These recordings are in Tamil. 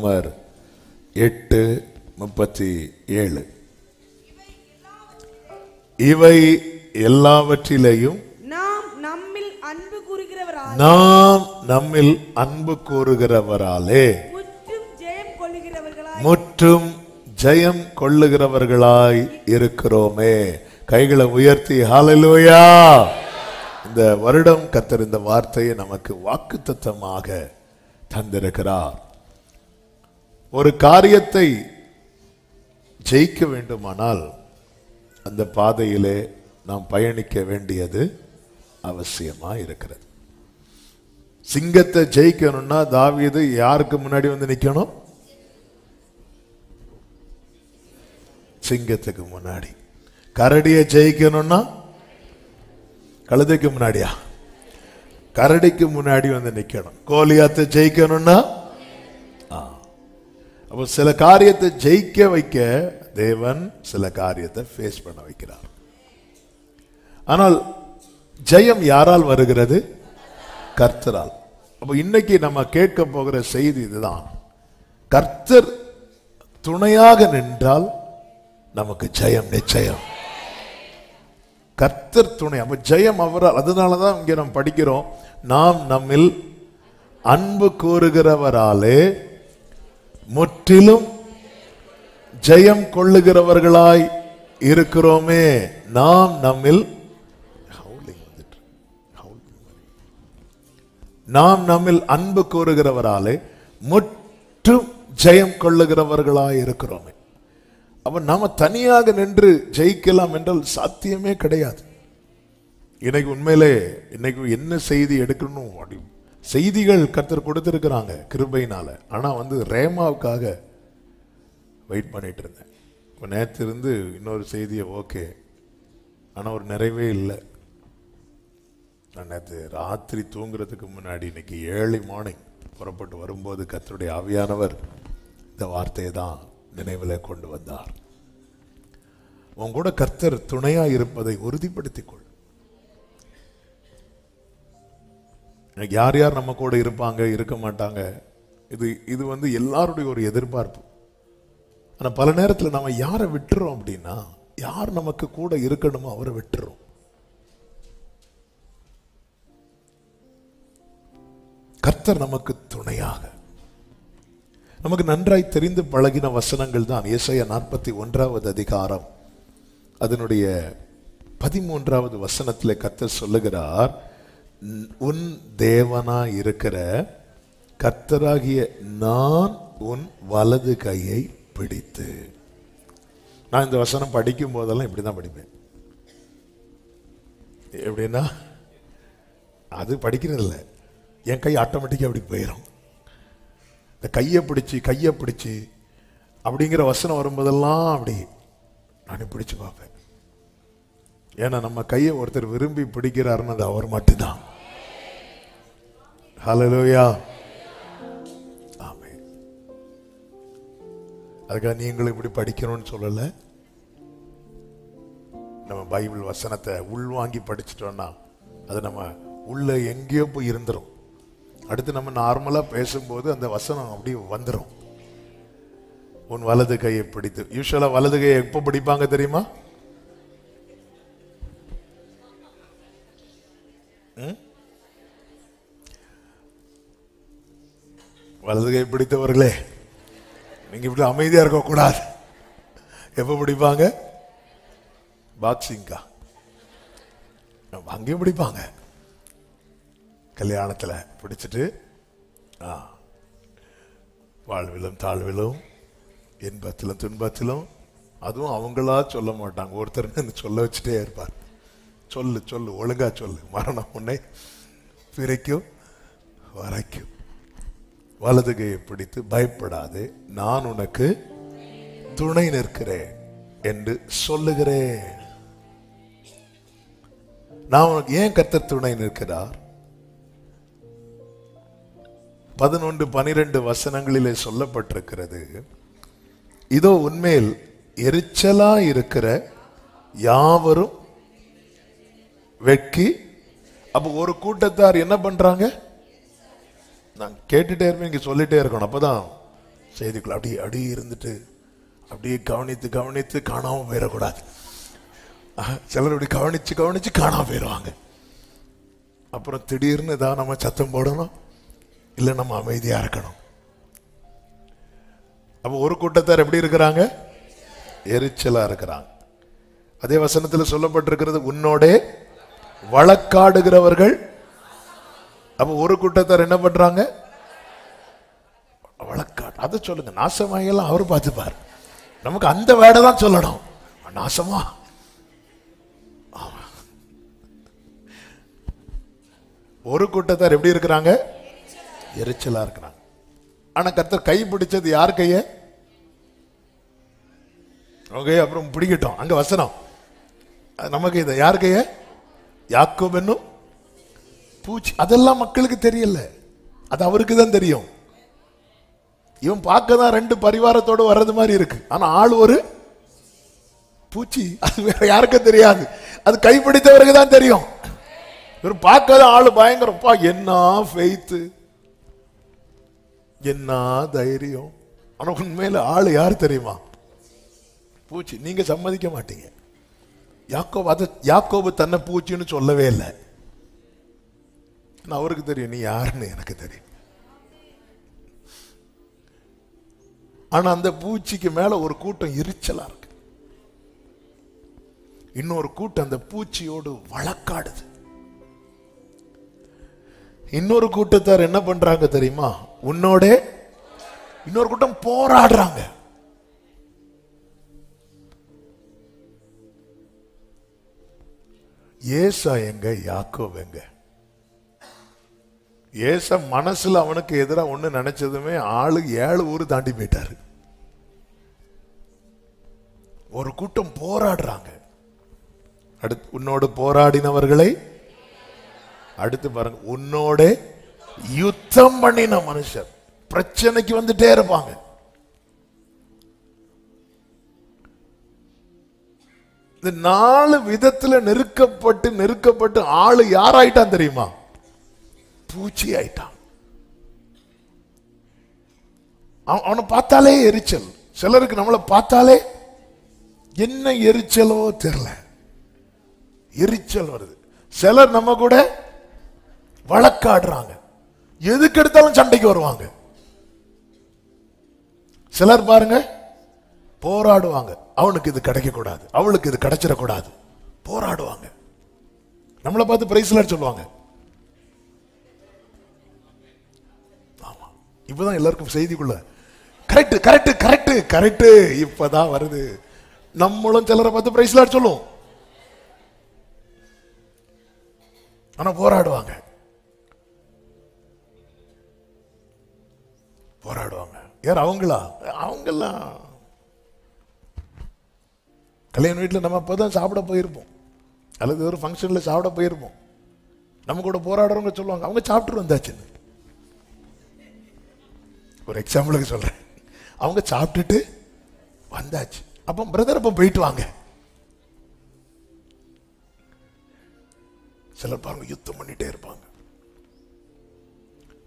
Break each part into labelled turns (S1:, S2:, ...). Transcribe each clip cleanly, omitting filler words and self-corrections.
S1: ரோமர் 8:37. இவை எல்லாவற்றிலேயும் நாம் நம்மில் அன்பு கூறுகிறவராலே முற்றும் ஜெயம் கொள்ளுகிறவர்களாய் இருக்கிறோமே. கைகளை உயர்த்தி ஹல்லேலூயா. இந்த வருடம் கர்த்தர் இந்த வார்த்தையை நமக்கு வாக்குத்தத்தமாக தந்திருக்கிறார். ஒரு காரியத்தை ஜெயிக்க வேண்டுமானால் அந்த பாதையிலே நாம் பயணிக்க வேண்டியது அவசியமா இருக்கிறது. சிங்கத்தை ஜெயிக்கணும்னா தாவீது யாருக்கு முன்னாடி வந்து நிக்கணும்? சிங்கத்துக்கு முன்னாடி. கரடியை ஜெயிக்கணும்னா கழுதைக்கு முன்னாடியா? கரடிக்கு முன்னாடி வந்து நிக்கணும். கோலியாத்தை ஜெயிக்கணும்னா அப்போ சில காரியத்தை ஜெயிக்க வைக்க தேவன் சில காரியத்தை ஃபேஸ் பண்ண வைக்கிறார். ஆனால் ஜெயம் யாரால் வருகிறது? கர்த்தரால். அப்போ இன்னைக்கு நம்ம கேட்க போகிற செய்தி இதுதான். கர்த்தர் துணையாக நின்றால் நமக்கு ஜெயம் நிச்சயம். கர்த்தர் துணை, அப்ப ஜெயம் அவரால். அதனாலதான் இங்க நாம் படிக்கிறோம், நாம் நம்மில் அன்பு கூறுகிறவராலே முற்றிலும் ஜெயம் கொள்ளுகிறவர்களாய் இருக்கிறோமே. நாம் நம்மில் அன்பு கூறுகிறவராலே முற்றும் ஜெயம் கொள்ளுகிறவர்களாய் இருக்கிறோமே. அப்ப நாம தனியாக நின்று ஜெயிக்கலாம் என்றால் சாத்தியமே கிடையாது. இன்னைக்கு உண்மையிலே இன்னைக்கு என்ன செய்தி எடுக்கணும், செய்திகள் கர்த்தர் கொடுத்திருக்கிறாங்க கிருபையினால. ஆனா ரேமாவுக்காக வெயிட் பண்ணிட்டு இருந்தேன். நேற்று இருந்து இன்னொரு செய்தியை ஓகே, ஆனா ஒரு நிறைவே இல்லை. நான் நேற்று ராத்திரி தூங்குறதுக்கு முன்னாடி இன்னைக்கு ஏர்லி மார்னிங் புறப்பட்டு வரும்போது கர்த்தருடைய ஆவியானவர் இந்த வார்த்தையை தான் நினைவில் கொண்டு வந்தார். உன் கூட கர்த்தர் துணையா இருப்பதை உறுதிப்படுத்திக் கொள். யார் யார் நம்ம கூட இருப்பாங்க இருக்க மாட்டாங்க, இது எல்லாருடைய ஒரு எதிர்பார்ப்பு. ஆனா பல நேரத்தில் நம்ம யாரை விட்டுறோம் அப்படின்னா, யார் நமக்கு கூட இருக்கணுமோ அவரை விட்டுறோம். கர்த்தர் நமக்கு துணையாக, நமக்கு நன்றாய் தெரிந்து பழகின வசனங்கள் தான். ஏசாயா 41வது அதிகாரம் அதனுடைய 13வது வசனத்திலே கர்த்தர் சொல்லுகிறார், உன் தேவனாய் இருக்கிற கர்த்தராகிய நான் உன் வலது கையை பிடித்து. நான் இந்த வசனம் படிக்கும் போதெல்லாம் இப்படிதான் படிப்பேன். எப்படின்னா, அது படிக்கிறது இல்லை, என் கை ஆட்டோமேட்டிக்கா அப்படி போயிடும். இந்த கையை பிடிச்சி அப்படிங்கிற வசனம் வரும்போதெல்லாம் அப்படி நானே பிடிச்சு பார்ப்பேன். ஏன்னா நம்ம கையை ஒருத்தர் விரும்பி பிடிக்கிறாருன்னு அது அவர் மட்டும்தான். ஹல்லேலூயா. ஆமென். அதுக்காக நீங்களும் இப்படி படிக்கணும்னு சொல்லல. நம்ம பைபிள் வசனத்தை உள்வாங்கி படிச்சிட்டோம்னா அது நம்ம உள்ள எங்கேயோ போய் இருந்துரும். அடுத்து நம்ம நார்மலா பேசும்போது அந்த வசனம் அப்படி வந்துடும். உன் வலது கையை பிடித்து. யூசுவலா வலது கையை எப்ப பிடிப்பாங்க தெரியுமா? வலது கை பிடித்தவர்களே, நீங்க இப்படி அமைதியா இருக்க கூடாது. எப்ப பிடிப்பாங்க? பாக்ஸிங்கா அங்கேயும் பிடிப்பாங்க. கல்யாணத்துல பிடிச்சிட்டு வாழ்விலும் தாழ்விலும் இன்பத்திலும் துன்பத்திலும், அதுவும் அவங்களா சொல்ல மாட்டாங்க, ஒருத்தர் சொல்ல வச்சுட்டே இருப்பார். சொல்லு ஒழுங்கா சொல்லு, மரணம் உன்னை பிரிக்கும் வரைக்கும். வலது கையை பிடித்து, பயப்படாதே, நான் உனக்கு துணை நிற்கிறேன் என்று சொல்லுகிறேன். நான் உனக்கு ஏன் கர்த்தர் துணை நிற்கிறார்? 11-12 வசனங்களிலே சொல்லப்பட்டிருக்கிறது, இதோ உன்மேல் எரிச்சலா இருக்கிற யாவரும் வெட்கி. அப்ப ஒரு கூட்டத்தார் என்ன பண்றாங்க? நான் கேட்டுட்டே இருப்பேன், இங்க சொல்லிட்டே இருக்கணும், அப்பதான் செய்திக்குள்ள அப்படியே இருந்துட்டு அப்படியே கவனித்து கவனித்து காணாம போயிடக்கூடாது. சிலர் அப்படி கவனிச்சு கவனிச்சு காணாம போயிடுவாங்க. அப்புறம் திடீர்னு தான் நம்ம சத்தம் போடணும், இல்லை நம்ம அமைதியா இருக்கணும். அப்ப ஒரு கூட்டத்தார் எப்படி இருக்கிறாங்க? எரிச்சலா இருக்கிறாங்க. அதே வசனத்தில் சொல்லப்பட்டிருக்கிறது, உன்னோட வழக்காடுகிறவர்கள். அப்ப ஒரு கூட்டத்தார் என்ன பண்றாங்க? வழக்காடு. அதை சொல்லுங்க. நாசமாயெல்லாம் அவரு பார்த்துப்பார். நமக்கு அந்த வேடை தான் சொல்லணும். நாசமா ஒரு கூட்டத்தார் எப்படி இருக்கிறாங்க? எரிச்சலா இருக்கிறாங்க. ஆனா கர்த்தர் கை பிடிச்சது யார் கைய? ஓகே, அப்புறம் பிடிக்கட்டும். அங்க வசனம் நமக்கு இதை யார் கைய? யாக்கோபு என்னும் பூச்சி. அதெல்லாம் மக்களுக்கு தெரியல, அது அவருக்கு தான் தெரியும். இவன் பார்க்க தான் 2 பரிவாரத்தோடு வர்றது மாதிரி இருக்கு, ஆனா ஆள் ஒரு பூச்சி. அது வேற யாருக்கும் தெரியாது, அது கைப்பிடித்தவருக்கு தான் தெரியும். இவர் பார்க்காத ஆளு பயங்கரப்பா, என்ன ஃபெய்த், என்ன தைரியம். ஆனா உண்மையில ஆளு யார் தெரியுமா? பூச்சி. நீங்க சம்மதிக்க மாட்டீங்க. யாக்கோபு தன்னை பூச்சின்னு சொல்லவே இல்லை. அவருக்கு தெரியும் நீ யாருன்னு எனக்கு தெரியும். ஆனா அந்த பூச்சிக்கு மேல ஒரு கூட்டம் எரிச்சலா இருக்கு. இன்னொரு கூட்டம் அந்த பூச்சியோடு வழக்காடுது. இன்னொரு கூட்டத்தார் என்ன பண்றாங்க தெரியுமா? உன்னோட இன்னொரு கூட்டம் போராடுறாங்க. ஏசா எங்க, யாக்கோபு எங்க? ஏசா மனசுல அவனுக்கு எதிராக ஒண்ணு நினைச்சதுமே ஆளு 7 ஊர் தாண்டி போயிட்டாரு. ஒரு கூட்டம் போராடுறாங்க. அடுத்து உன்னோடு போராடினவர்களை, அடுத்து பாருங்க, உன்னோட யுத்தம் பண்ணின மனுஷர். பிரச்சனைக்கு வந்துட்டே இருப்பாங்க. இந்த 4 விதத்துல நெருக்கப்பட்டு ஆளு யாராயிட்டான் தெரியுமா? பூச்சி ஆயிட்டான். அவனை பார்த்தாலே எரிச்சல். சிலருக்கு நம்மளை பார்த்தாலே என்ன எரிச்சலோ தெரியல, எரிச்சல் வருது. சிலர் நம்ம கூட வழக்காடுறாங்க, எதுக்கு எடுத்தாலும் சண்டைக்கு வருவாங்க. சிலர் பாருங்க போராடுவாங்க, அவனுக்கு இது கிடைக்க கூடாது, அவளுக்கு இது கிடைச்சிடக்கூடாது, போராடுவாங்க. நம்மளை பார்த்து பிரைஸ்ல சொல்லுவாங்க. ஆமா, இப்பதான் எல்லாருக்கும் செய்திக்குள்ள கரெக்ட் கரெக்ட் கரெக்ட் கரெக்ட் இப்பதான் வருது. நம்மளும் சிலரை பார்த்து பிரைஸ்ல சொல்லுவோம், ஆனா போராடுவாங்க. யார்? அவங்கெல்லாம் கல்யாண வீட்டில் நம்ம அப்போதான் சாப்பிட போயிருப்போம், அல்லது ஒரு ஃபங்க்ஷனில் சாப்பிட போயிருப்போம். நம்ம கூட போராடுறவங்க சொல்லுவாங்க அவங்க சாப்பிட்டு வந்தாச்சுன்னு. ஒரு எக்ஸாம்பிளுக்கு சொல்றேன், அவங்க சாப்பிட்டுட்டு வந்தாச்சு. அப்போ பிரதர் அப்போ போயிட்டு வாங்க. சிலர் பாருங்க யுத்தம் பண்ணிட்டே இருப்பாங்க.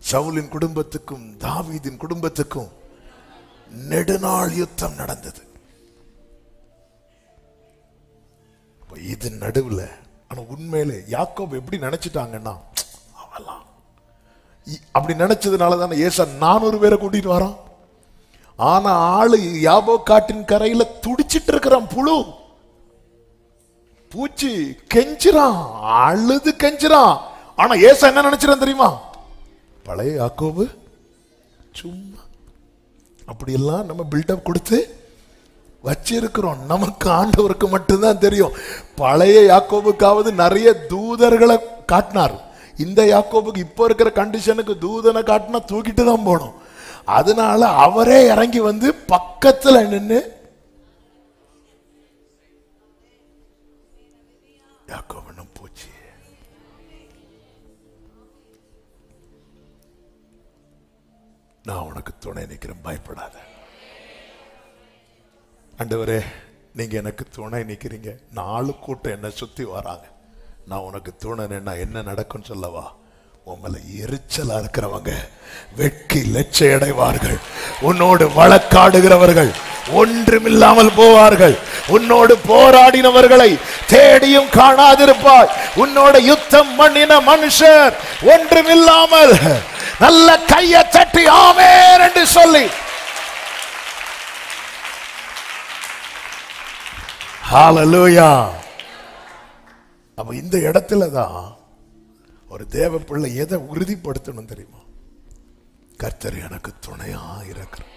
S1: சவுலின் குடும்பத்துக்கும் தாவீதின் குடும்பத்துக்கும் நெடுநாள் யுத்தம் நடந்தது. இது நடுவுல ஆனா உண்மையிலே யாக்கோபு எப்படி நினைச்சிட்டாங்கன்னா, அவெல்லாம் அப்படி நினைச்சதுனால தானே ஏசா 400 பேரை கூட்டிட்டு வரான். ஆனா ஆளு யாபோ காட்டின் கரையில துடிச்சிட்டு இருக்கிறான். புழு பூச்சி கெஞ்சிரான், அழுது கெஞ்சிரான். ஆனா ஏசா என்ன நினைச்சிரான் தெரியுமா? பழைய யாக்கோபு சும்மா. அப்படியெல்லாம் நம்ம பில்டப் கொடுத்து வச்சிருக்கிறோம். நமக்கு ஆண்டவருக்கு மட்டும்தான் தெரியும். பழைய யாக்கோபுக்காவது நிறைய தூதர்களை காட்டினார். இந்த யாக்கோபுக்கு இப்ப இருக்கிற கண்டிஷனுக்கு தூதனை காட்டினா தூக்கிட்டு தான் போகணும். அதனால அவரே இறங்கி வந்து பக்கத்துல நின்று யாக்கோபு போச்சு, நான் உனக்கு துணை நிற்கிறேன், பயப்படாத. ஆண்டவரே நீங்க எனக்கு துணை நிற்கிறீங்க, 4 கூட்டம் என்ன சுத்தி வராங்க, நான் உனக்கு துணை நின்னா என்ன நடக்கும்னு சொல்லவா? உம்மல எரிச்சலா இருக்கிறவங்க வெட்கி லட்சை அடைவார்கள். உன்னோடு வழக்காடுகிறவர்கள் ஒன்றுமில்லாமல் போவார்கள். உன்னோடு போராடினவர்களை தேடியும் காணாதிருப்பாய். உன்னோட யுத்தம் பண்ணின மனுஷர் ஒன்றுமில்லாமல். நல்ல கையை தட்டி ஆமென் என்று சொல்லி ஹல்லேலூயா. அப்ப இந்த இடத்துல தான் ஒரு தேவ பிள்ளை எதை உறுதிப்படுத்தணும் தெரியுமா? கர்த்தர் எனக்கு துணையா இருக்கிறார்.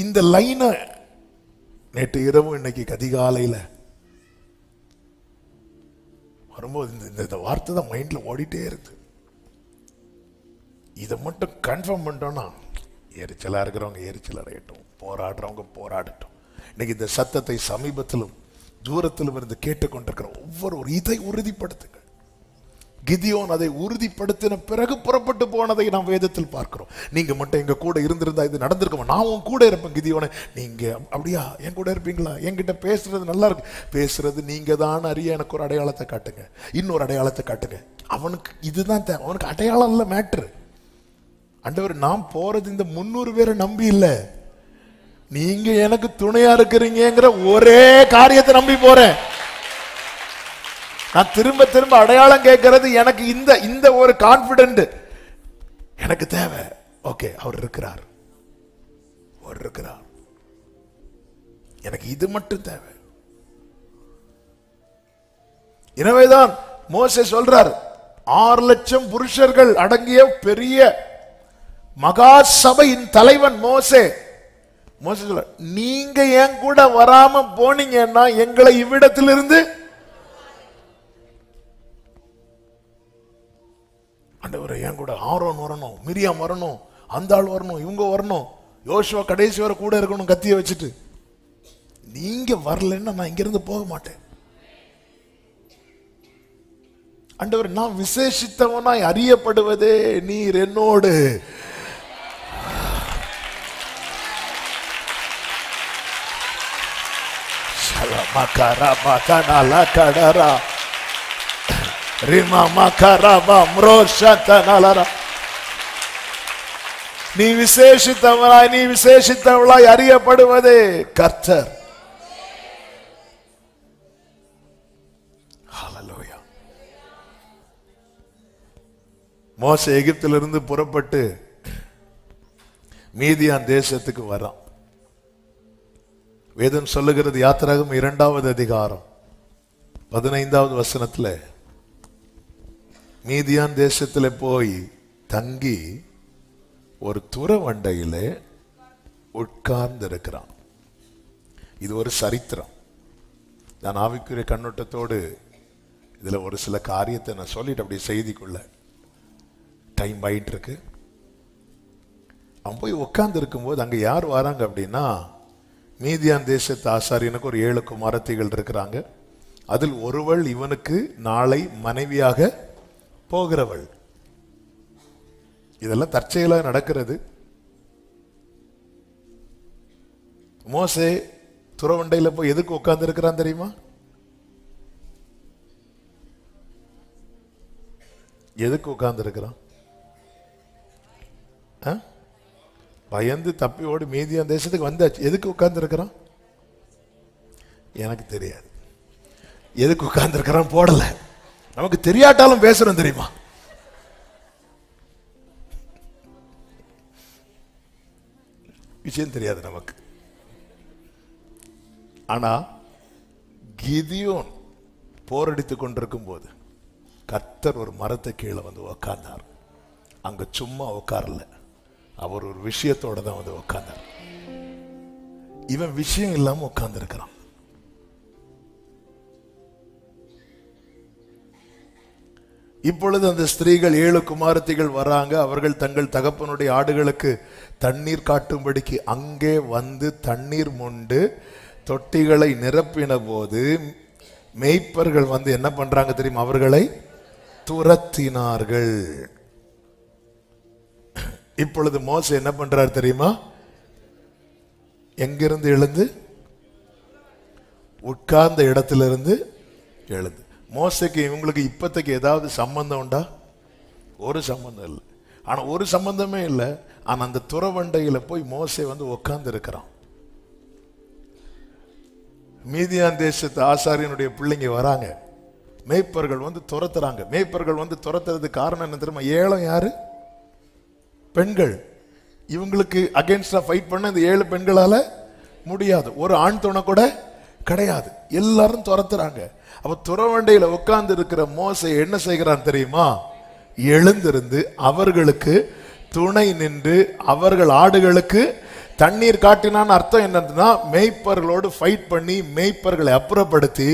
S1: இந்த லைன நேற்று இரவு இன்னைக்கு அதிகாலையில் வரும்போது இந்த வார்த்தை தான் மைண்ட்ல ஓடிட்டே இருக்கு. இதை மட்டும் கன்ஃபார்ம் பண்ணிட்டோம்னா எரிச்சலா இருக்கிறவங்க எரிச்சல் அடையட்டும், போராடுறவங்க போராடட்டும். இன்னைக்கு இந்த சத்தத்தை சமீபத்திலும் தூரத்திலும் இருந்து கேட்டுக்கொண்டிருக்கிற ஒவ்வொரு இதை உறுதிப்படுத்துங்கள். கிதியோன் அதை உறுதிப்படுத்தின பிறகு புறப்பட்டு போனதை நாம் வேதத்தில் பார்க்கிறோம். நீங்க மட்டும் எங்க கூட இருந்திருந்தா இது நடந்திருக்கோம். நான் உன் கூட இருப்பேன். கிதியோனை, நீங்க அப்படியா என் கூட இருப்பீங்களா? என்கிட்ட பேசுறது நல்லா இருக்கு. பேசுறது நீங்க தான் அறிய எனக்கு ஒரு அடையாளத்தை காட்டுங்க, இன்னொரு அடையாளத்தை காட்டுங்க. அவனுக்கு இதுதான் தேவை. அவனுக்கு அடையாளம் இல்லை மேட்ரு. ஆண்டவர், நான் போறது இந்த 300 பேரை நம்பி இல்லை, நீங்க எனக்கு துணையா இருக்கிறீங்கிற ஒரே காரியத்தை நம்பி போறேன். நான் திரும்ப திரும்ப அடையாளம் கேட்கறது எனக்கு இந்த ஒரு கான்பிடென்ட் எனக்கு தேவை. ஓகே, அவர் இருக்கிறார், அவர் இருக்கிறார், எனக்கு இது மட்டும் தேவை. எனவேதான் மோசே சொல்றார், 6 லட்சம் புருஷர்கள் அடங்கிய பெரிய மகா சபையின் தலைவன் மோசே. மோசே சொல்ற, நீங்க என் கூட வராம போனீங்கன்னா எங்களை இவ்விடத்திலிருந்து ஆண்டவரே என் கூட ஆரோன் வரணும், மிரியாம் வரணும், அந்த ஆள் வரணும், இவங்க வரணும், யோசுவா கடைசி வரை கூட இருக்கணும் கத்திய வச்சுட்டு. நீங்க வரலன்னா நான் இங்கிருந்து போக மாட்டேன். ஆண்டவர், நான் விசேஷித்தவனாய் அறியப்படுவதே நீர் என்னோடு. நீ விசேஷித்தவனாய், நீ விசேஷித்தவளாய் அறியப்படுவதே கர்த்தர். ஹல்லேலூயா. மோசே எகிப்திலிருந்து புறப்பட்டு மீதியான் தேசத்துக்கு வரான். வேதம் சொல்லுகிறது, யாத்திராகமம் 2வது அதிகாரம் 15வது வசனத்துல, மீதியான் தேசத்துல போய் தங்கி ஒரு துறவண்டையில உட்கார்ந்து இருக்கிறான். இது ஒரு சரித்திரம். நான் ஆவிக்குரிய கண்ணோட்டத்தோடு இதுல ஒரு சில காரியத்தை நான் சொல்லிட்டு அப்படி செய்திக்குள்ள டைம் ஆயிட்டு இருக்கு. அவன் போய் உட்கார்ந்து இருக்கும்போது அங்க யார் வராங்க அப்படின்னா, மீதியான் தேசத்து ஆசாரியனுக்கு ஒரு 7 குமாரத்திகள் இருக்கிறாங்க. அதில் ஒருவள் இவனுக்கு நாளை மனைவியாக போகிறவள். இதெல்லாம் தற்செயலாக நடக்கிறது. மோசே துறவண்டையில போய் எதுக்கு உட்கார்ந்து இருக்கிறான் தெரியுமா? எதுக்கு உட்கார்ந்து இருக்கிறான்? பயந்து தப்பி ஓடி மீதியான் தேசத்துக்கு வந்தாச்சு. எதுக்கு உட்கார்ந்து இருக்கிறான் எனக்கு தெரியாது. எதுக்கு உட்கார்ந்து இருக்கிறான் போடல. நமக்கு தெரியாட்டாலும் பேசுறோம் தெரியுமா? விஷயம் தெரியாது நமக்கு. ஆனா கிதியோன் போரடித்துக் கொண்டிருக்கும் போது கர்த்தர் ஒரு மரத்தை கீழே வந்து உட்கார்ந்தார். அங்க சும்மா உட்காரல, அவர் ஒரு விஷயத்தோட தான் வந்து உட்கார்ந்தார். இவன் விஷயம் இல்லாம உட்கார்ந்து இருக்கிறான். இப்பொழுது அந்த ஸ்திரீகள் 7 குமாரத்திகள் வராங்க. அவர்கள் தங்கள் தகப்பனுடைய ஆடுகளுக்கு தண்ணீர் காட்டும்படிக்கு அங்கே வந்து தண்ணீர் மொண்டு தொட்டிகளை நிரப்பின போது மேய்ப்பர்கள் வந்து என்ன பண்றாங்க தெரியுமா? அவர்களை துரத்தினார்கள். இப்பொழுது மோசே என்ன பண்றார் தெரியுமா? எங்கிருந்து எழுந்து? உட்கார்ந்த இடத்திலிருந்து எழுந்து மோசைக்கு இவங்களுக்கு இப்போதைக்கு ஏதாவது சம்பந்தம் உண்டா? ஒரு சம்பந்தம் இல்லை. ஆனா ஒரு சம்பந்தமே இல்லை. ஆனா அந்த துறவண்டையில போய் மோசே உட்கார்ந்து இருக்கிறான். மீதியான் தேசத்து ஆசாரியனுடைய பிள்ளைங்க வராங்க, மேய்ப்பர்கள் துரத்துறாங்க. மேய்ப்பர்கள் துரத்துறதுக்கு காரணம் என்ன தெரியுமா? ஏழம் யாரு? பெண்கள். இவங்களுக்கு அகைன்ஸ்டா ஃபைட் பண்ண இந்த 7 பெண்களால முடியாது. ஒரு ஆண் துணை கூட கிடையாது. எல்லாரும் துரத்துறாங்க. அப்ப துறவண்டையில உட்கார்ந்து இருக்கிற மோசே என்ன செய்கிறான் தெரியுமா? எழுந்திருந்து அவர்களுக்கு துணை நின்று அவர்கள் ஆடுகளுக்கு தண்ணீர் காட்டினான். அர்த்தம் என்னன்னா, மேய்ப்பர்களோடு ஃபைட் பண்ணி மேய்ப்பர்களை அப்புறப்படுத்தி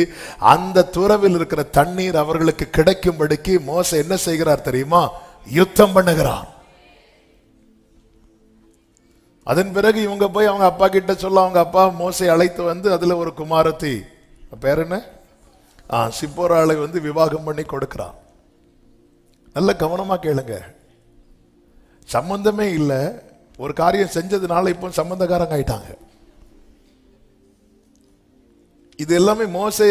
S1: அந்த துறவில் இருக்கிற தண்ணீர் அவர்களுக்கு கிடைக்கும்படிக்கு மோசே என்ன செய்கிறார் தெரியுமா? யுத்தம் பண்ணுகிறார். அதன் பிறகு இவங்க போய் அவங்க அப்பா கிட்ட சொல்ல, அவங்க அப்பா மோசே அழைத்து அதுல ஒரு குமாரத்தி, பேர் என்ன, சிப்போராளை விவாகம் பண்ணி கொடுக்கிறார். நல்ல கவனமா கேளுங்க. சம்பந்தமே இல்லை, ஒரு காரியம் செஞ்சதுனால இப்போ சம்பந்தக்காரங்க ஆயிட்டாங்க. இது எல்லாமே மோசே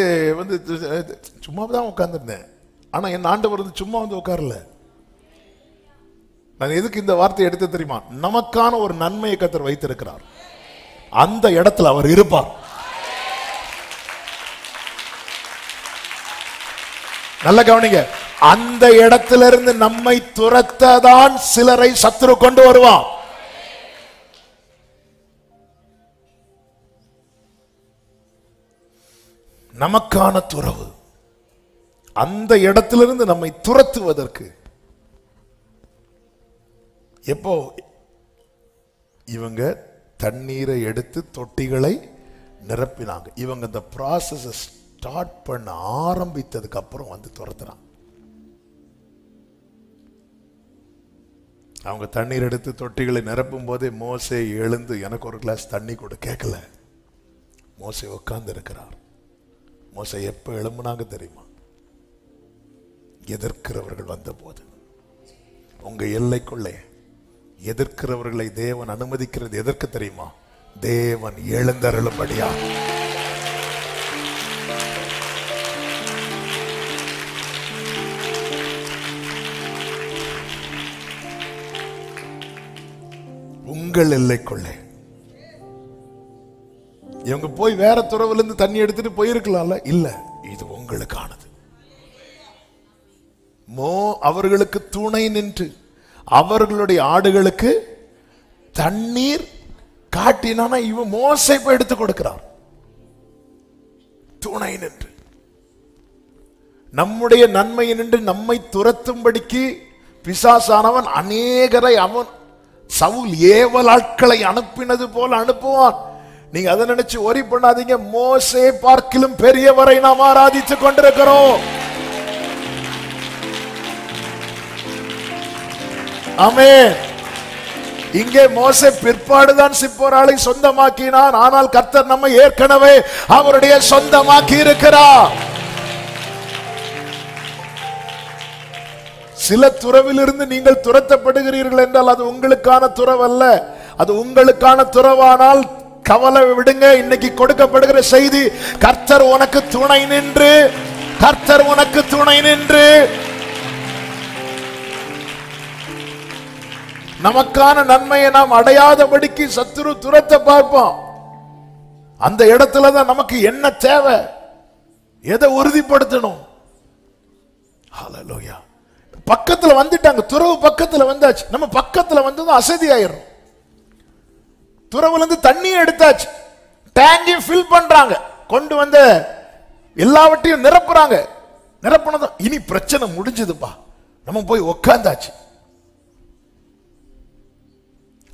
S1: சும்மா தான் உட்கார்ந்துருந்தேன். ஆனா என் ஆண்டவர் சும்மா உட்காரல. நான் எதுக்கு இந்த வார்த்தையை எடுத்து தெரியுமா? நமக்கான ஒரு நன்மையை கர்த்தர் வைத்திருக்கிறார். அந்த இடத்துல அவர் இருப்பார். நல்ல கவனிங்க. அந்த இடத்திலிருந்து நம்மை துரத்ததான் சிலரை சத்துரு கொண்டு வருவான். நமக்கான துறவு அந்த இடத்திலிருந்து நம்மை துரத்துவதற்கு எப்போ இவங்க தண்ணீரை எடுத்து தொட்டிகளை நிரப்பினாங்க. இவங்க இந்த ப்ராசஸ் ஸ்டார்ட் பண்ண ஆரம்பித்ததுக்கு அப்புறம் துரத்துறாங்க. அவங்க தண்ணீர் எடுத்து தொட்டிகளை நிரப்பும் போதே மோசே எழுந்து எனக்கு ஒரு கிளாஸ் தண்ணி கொடு கேட்கல. மோசே உட்கார்ந்து இருக்கிறார். மோசே எப்ப எழும்புனாங்க தெரியுமா? எதிர்க்கிறவர்கள் வந்த போது. உங்க எல்லைக்குள்ளே எதிர்க்கிறவர்களை தேவன் அனுமதிக்கிறது எதற்கு தெரியுமா? தேவன் எழுந்தருளும்படியா. உங்கள் எல்லைக்குள்ளே இவங்க போய் வேற துறவிலிருந்து தண்ணி எடுத்துட்டு போயிருக்கலாம்ல. இல்ல, இது உங்களுக்கானது. அவர்களுக்கு துணை நின்று அவர்களுடைய ஆடுகளுக்கு தண்ணீர் காட்டினானா இவன் மோசே போய் எடுத்து கொடுக்கிறார். துணை நின்று நம்முடைய நன்மையை நின்று நம்மை துரத்தும்படிக்கு பிசாசானவன் அநேகரை அவன் சவுல் ஏவல் ஆட்களை அனுப்பினது போல அனுப்புவான். நீங்க அதை நினைச்சு ஒரி பண்ணாதீங்க. மோசே பார்க்கிலும் பெரியவரை நாம் ஆராதித்துக் கொண்டிருக்கிறோம். ஆமென். இங்கே மோசே பிற்பாடுதான் சிப்போராளை சொந்தமாக்கினான். ஆனால் கர்த்தர் நம்மை ஏற்கனவே அவருடைய சொந்தமாக்கி இருக்கிறார். சில துறவிலிருந்து நீங்கள் துரத்தப்படுகிறீர்கள் என்றால் அது உங்களுக்கான துறவல்ல. அது உங்களுக்கான துறவானால் கவலை விடுங்க. இன்னைக்கு கொடுக்கப்படுகிற செய்தி, கர்த்தர் உனக்கு துணை நின்று, கர்த்தர் உனக்கு துணை நின்று நமக்கான நன்மையை நாம் அடையாதபடிக்கு சத்துரு துரத்த பார்ப்போம். அந்த இடத்துலதான் நமக்கு என்ன தேவை, எதை உறுதிப்படுத்தணும். ஹல்லேலூயா. பக்கத்துல வந்துட்டாங்க, துறவு பக்கத்துல வந்தாச்சு. நம்ம பக்கத்துல வந்ததும் அசதி ஆயிரும். துறவுல இருந்து தண்ணியை எடுத்தாச்சு, டேங்கையும் ஃபில் பண்றாங்க, கொண்டு வந்த எல்லாவற்றையும் நிரப்புறாங்க. நிரப்புனதும் இனி பிரச்சனை முடிஞ்சதுப்பா, நம்ம போய் உக்காந்தாச்சு.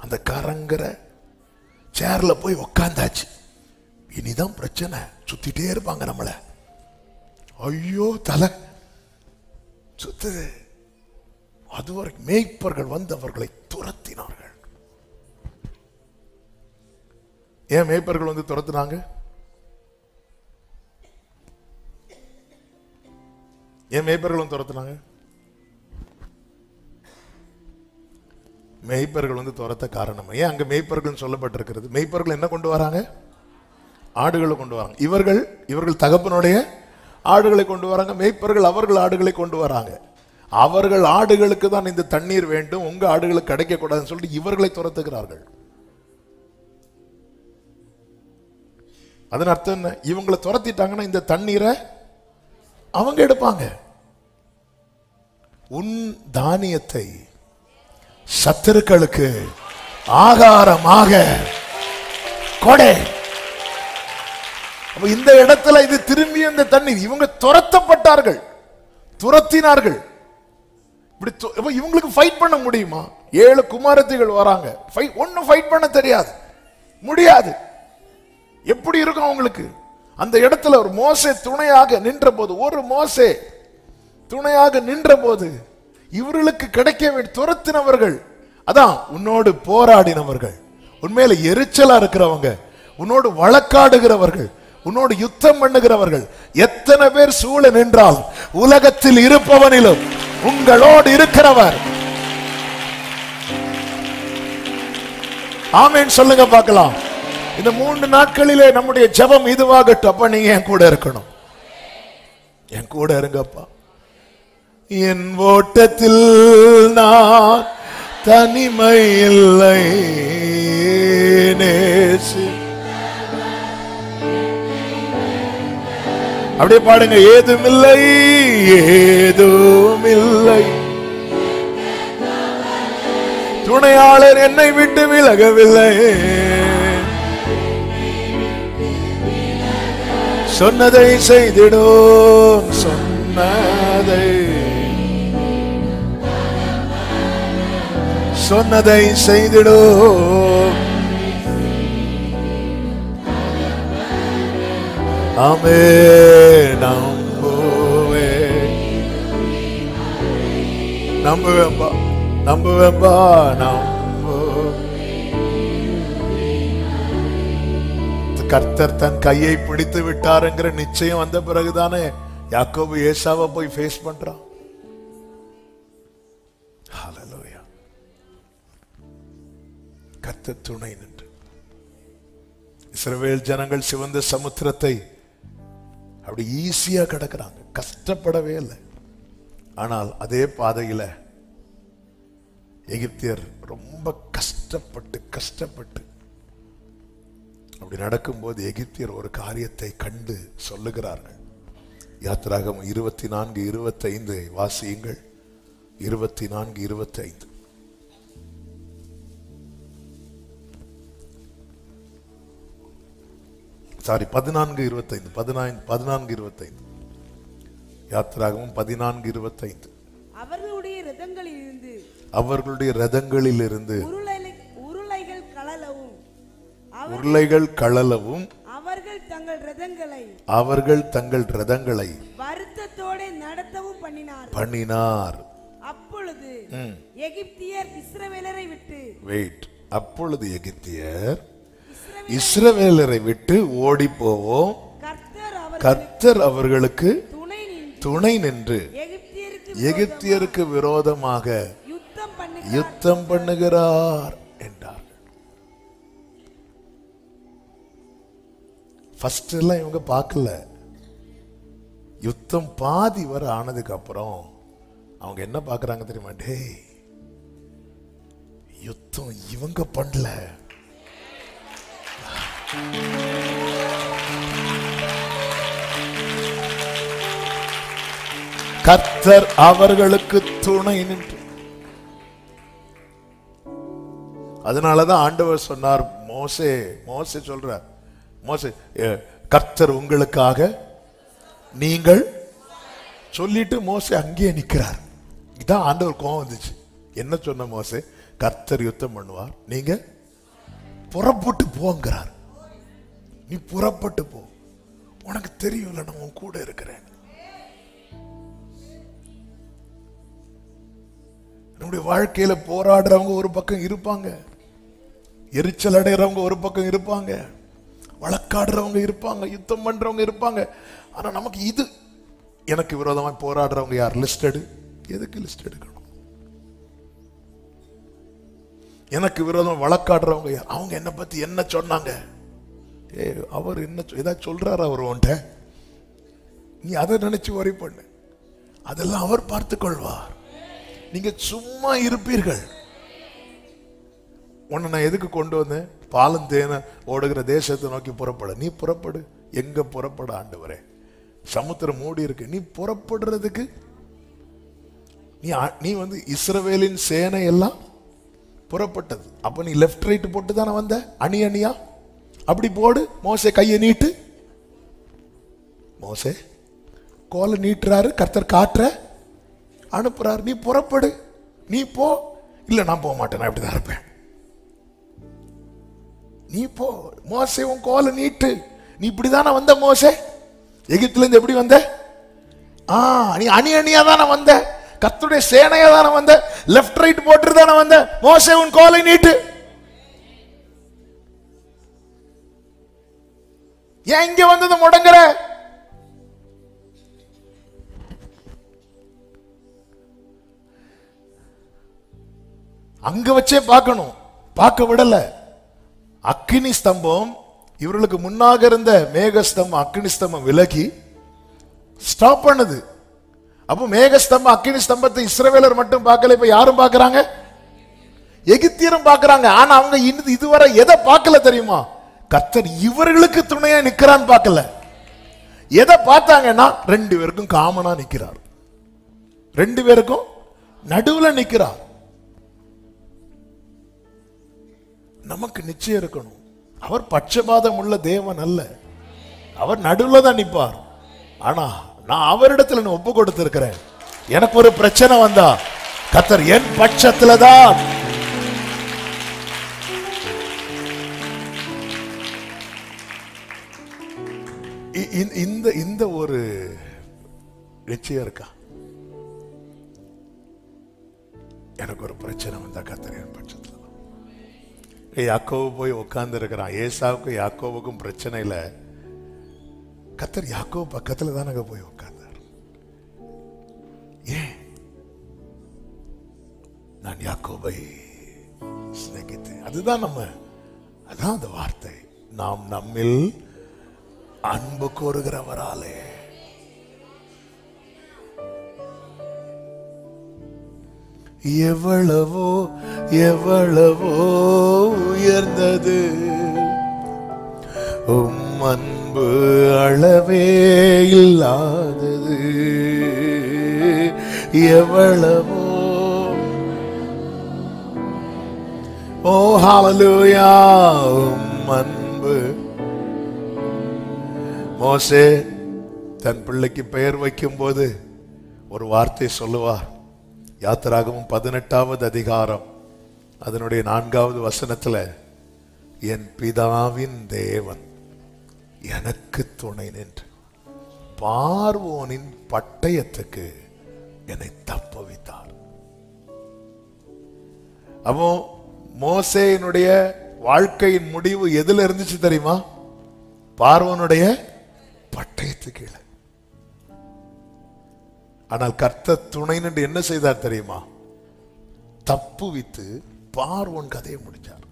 S1: அந்த கரங்கிற சேர்ல போய் உக்காந்தாச்சு. இனிதான் பிரச்சனை. சுத்திட்டே இருப்பாங்க நம்மள. ஐயோ தலை சுத்துது. அதுவரை மேய்ப்பர்கள் வந்து அவர்களை துரத்தினார்கள். ஏன் மேய்ப்பர்கள் வந்து துரத்தினாங்க? ஏன் மேய்ப்பர்கள் வந்து துரத்தினாங்க? மேய்ப்பர்கள் வந்து துரத்த காரணம் ஏன் அங்க மேய்ப்பர்கள் சொல்லப்பட்டிருக்கிறது? மேய்ப்பர்கள் என்ன கொண்டு வராங்க? ஆடுகளை கொண்டு வராங்க. இவர்கள் தகப்பனுடைய ஆடுகளை கொண்டு வராங்க, மேய்ப்பர்கள் அவர்கள் ஆடுகளை கொண்டு வராங்க. அவர்கள் ஆடுகளுக்கு தான் இந்த தண்ணீர் வேண்டும், உங்க ஆடுகளுக்கு கிடைக்க கூடாதுன்னு சொல்லிட்டு இவர்களை துரத்துகிறார்கள். அதன் அர்த்தம் என்ன? இவங்களை துரத்திட்டாங்கன்னா இந்த தண்ணீரை அவங்க எடுப்பாங்க. உன் தானியத்தை சத்துருக்களுக்கு ஆகாரமாக கொடை. இந்த இடத்துல இது திரும்பி இந்த தண்ணீர், இவங்க துரத்தப்பட்டார்கள், துரத்தினார்கள். இவங்களுக்கு ஃபைட் பண்ண முடியுமா? 7 குமாரத்திகள் வராங்க, ஒன்னும் ஃபைட் பண்ண தெரியாது, முடியாது. எப்படி இருக்கும் அவங்களுக்கு? அந்த இடத்துல ஒரு மோசே துணையாக நின்ற போது, ஒரு மோசே துணையாக நின்ற போது இவர்களுக்கு கிடைக்க வேண்டிய துரத்தினவர்கள், அதான் உன்னோடு போராடினவர்கள், உண்மையில எரிச்சலா இருக்கிறவங்க, உன்னோடு வழக்காடுகிறவர்கள், உன்னோடு யுத்தம் பண்ணுகிறவர்கள் எத்தனை பேர் சூழ நின்றால் உலகத்தில் இருப்பவனிலும் உங்களோடு இருக்கிறவர். ஆமென் சொல்லுங்க பார்க்கலாம். இந்த 3 நாட்களிலே நம்முடைய ஜெபம் இதுவாகட்டும். அப்ப நீங்க என் கூட இருக்கணும், என் கூட இருங்கப்பா. என் ஓட்டத்தில் நான் தனிமை இல்லை, அப்படியே பாடுங்க. ஏதுமில்லை, ஏதுமில்லை, துணையாளர் என்னை விட்டு விலகவில்லை, சொன்னதை செய்திடும், சொன்னதை செய்திடும். ஆமென். நம்புவேன்பா, நம்புவேன்பா, கர்த்தர் தன் கையை பிடித்து விட்டார் என்கிற நிச்சயம் வந்த பிறகுதானே யாக்கோபு ஏசாவை போய் ஃபேஸ் பண்றான். ஹல்லேலூயா. கர்த்தர் துணை நின்று இஸ்ரவேல் ஜனங்கள் சிவந்த சமுத்திரத்தை அப்படி ஈஸியா கடக்கிறாங்க, கஷ்டப்படவே இல்லை. ஆனால் அதே பாதையில எகிப்தியர் ரொம்ப கஷ்டப்பட்டு அப்படி நடக்கும்போது எகிப்தியர் ஒரு காரியத்தை கண்டு சொல்லுகிறார்கள். யாத்திராகமம் 24:25 வாசியுங்கள். 24:25. சாரி, 14:25. 14:25. யாத்திராகமம் 14:25. அவர்களுடைய ரதங்களிலிருந்து உருளைகள் கழலவும் அவர்கள் தங்கள் ரதங்களை வருத்தத்தோடு நடத்தவும் பண்ணினார். அப்பொழுது எகிப்தியர் இஸ்ரவேலரை விட்டு ஓடி போவோம். கர்த்தர் அவர்களுக்கு துணை நின்று எகிப்தியருக்கு விரோதமாக யுத்தம் பண்ணுகிறார் என்றார். ஃபர்ஸ்ட் எல்லாம் இவங்க பார்க்கல. யுத்தம் பாதி வர ஆனதுக்கு அப்புறம் அவங்க என்ன பார்க்கறாங்க தெரியுமா? டேய், யுத்தம் இவங்க பண்ணல, கர்த்தர் அவர்களுக்கு துணை நின்று. அதனாலதான் ஆண்டவர் சொன்னார், மோசே சொல்றார், மோசே கர்த்தர் உங்களுக்காக நீங்கள் சொல்லிட்டு மோசே அங்கேயே நிற்கிறார். இதான் ஆண்டவர் கோவம் வந்துச்சு. என்ன சொன்ன மோசே? கர்த்தர் யுத்தம் பண்ணுவார், நீங்க புறப்பட்டு போங்கிறார். நீ புறப்பட்டு போ, உனக்கு தெரியும்ல நான் உன் கூட இருக்கிறேன். நம்முடைய வாழ்க்கையில போராடுறவங்க ஒரு பக்கம் இருப்பாங்க, எரிச்சல் அடைகிறவங்க ஒரு பக்கம் இருப்பாங்க, வழக்காடுறவங்க இருப்பாங்க, யுத்தம் பண்றவங்க இருப்பாங்க. ஆனா நமக்கு இது எனக்கு விரோதமா போராடுறவங்க யார்? லிஸ்டடு. எதுக்கு லிஸ்ட் எடுக்கணும்? எனக்கு விரோதமா வழக்காடுறவங்க யார்? அவங்க என்ன பத்தி என்ன சொன்னாங்க? அவர் என்ன ஏதாவது சொல்றாரு? அவர் உன்ட்ட நீ அதை நினைச்சு worry பண்ணு, அதெல்லாம் அவர் பார்த்துக் கொள்வார். நீங்க சும்மா இருப்பீர்கள். உன்னை நான் எதுக்கு கொண்டு வந்தேன்? பாலும் தேன ஓடுகிற தேசத்தை நோக்கி புறப்பட. நீ புறப்படு. எங்க புறப்பட ஆண்டவரே? சமுத்திரம் மூடி இருக்கு. நீ புறப்படுறதுக்கு நீ வந்து இஸ்ரவேலின் சேனை எல்லாம் புறப்பட்டது. அப்ப நீ லெஃப்ட் ரைட் போட்டு தானே வந்த, அணி அணியா. அப்படி போடு. மோசே கையை நீட்டு. மோசே கோலை நீட்டுறாரு, கர்த்தர் காற்ற அனுப்புறாரு. நீ புறப்படு, நீ போ. இல்ல நான் போக மாட்டேன், நான் இப்படிதான் இருப்பேன். நீ போ. மோசே உன் கோலை நீட்டு. நீ இப்படிதானே வந்த மோசே? எகிப்துல இருந்து எப்படி வந்த? நீ அணி அணியா தானே வந்த, கர்த்தருடைய சேனையா தானே வந்த, லெஃப்ட் ரைட் போட்டு தானே வந்த. மோசே உன் கோலை நீட்டு. ஏன் இங்க வந்தது முடங்குற? அங்க வச்சே பார்க்கணும், பார்க்க விடல. அக்கினி ஸ்தம்பம் இவர்களுக்கு முன்னாக இருந்த மேகஸ்தம்பம் அக்கினி ஸ்தம்பம் விலகி ஸ்டாப் பண்ணுது. அப்போ மேகஸ்தம்பம் அக்கினி ஸ்தம்பத்தை இஸ்ரவேலர் மட்டும் பார்க்கல, இப்ப யாரும் பார்க்கறாங்க? எகிப்தியரும் பார்க்கறாங்க. ஆனா அவங்க இதுவரை எதை பார்க்கல தெரியுமா? கர்த்தர் இவர்களுக்கு துணையா நிக்கிறான்னு பார்க்கல. எதை பார்த்தாங்கன்னா, ரெண்டு பேருக்கும் காமனா நிக்கிறார், ரெண்டு பேருக்கும் நடுவுல நிக்கிறார். நமக்கு நிச்சயம் இருக்கணும், அவர் பட்சபாதம் உள்ள தேவன் அல்ல, அவர் நடுவுல தான் நிற்பார். ஆனா நான் அவரிடத்துல ஒப்பு கொடுத்திருக்கிறேன். எனக்கு ஒரு பிரச்சனை வந்தா கர்த்தர் என் பட்சத்துல தான். இந்த ஒரு நிச்சயம் இருக்கா? எனக்கு ஒரு பிரச்சனை வந்தா கர்த்தர் என் பட்சத்துல. யாக்கோபு போய் உட்கார்ந்து இருக்கிறான். ஏசாவுக்கும் யாக்கோபுக்கும் பிரச்சனை இல்லை. கர்த்தர் யாக்கோபு பக்கத்துல தானங்க போய் உட்கார்ந்தார். ஏன்? நான் யாக்கோபை சிநேகித்தேன். அதுதான் அதான் அந்த வார்த்தை. நாம் நம்மில் அன்பு கோருகிறவராலே. எவ்வளவோ எவ்வளவோ உயர்ந்தது உம் அன்பு, அளவே இல்லாதது. எவ்வளவோ. ஓ ஹல்லேலூயா. உம் அன்பு. மோசே தன் பிள்ளைக்கு பெயர் வைக்கும் போது ஒரு வார்த்தை சொல்லுவார். யாத்திராகமம் 18வது அதிகாரம் அதனுடைய 4வது வசனத்துல, என் பிதாவின் தேவன் எனக்கு துணை நின்று பார்வோனின் பட்டயத்துக்கு என்னை தப்புவித்தார். அப்போ மோசேயினுடைய வாழ்க்கையின் முடிவு எதுல இருந்துச்சு தெரியுமா? பார்வோனுடைய பட்டயத்து கீழே. ஆனால் கர்த்தர் துணை நின்று என்ன செய்தார் தெரியுமா? தப்புவித்து பார்வோன் கதையை முடிச்சார்.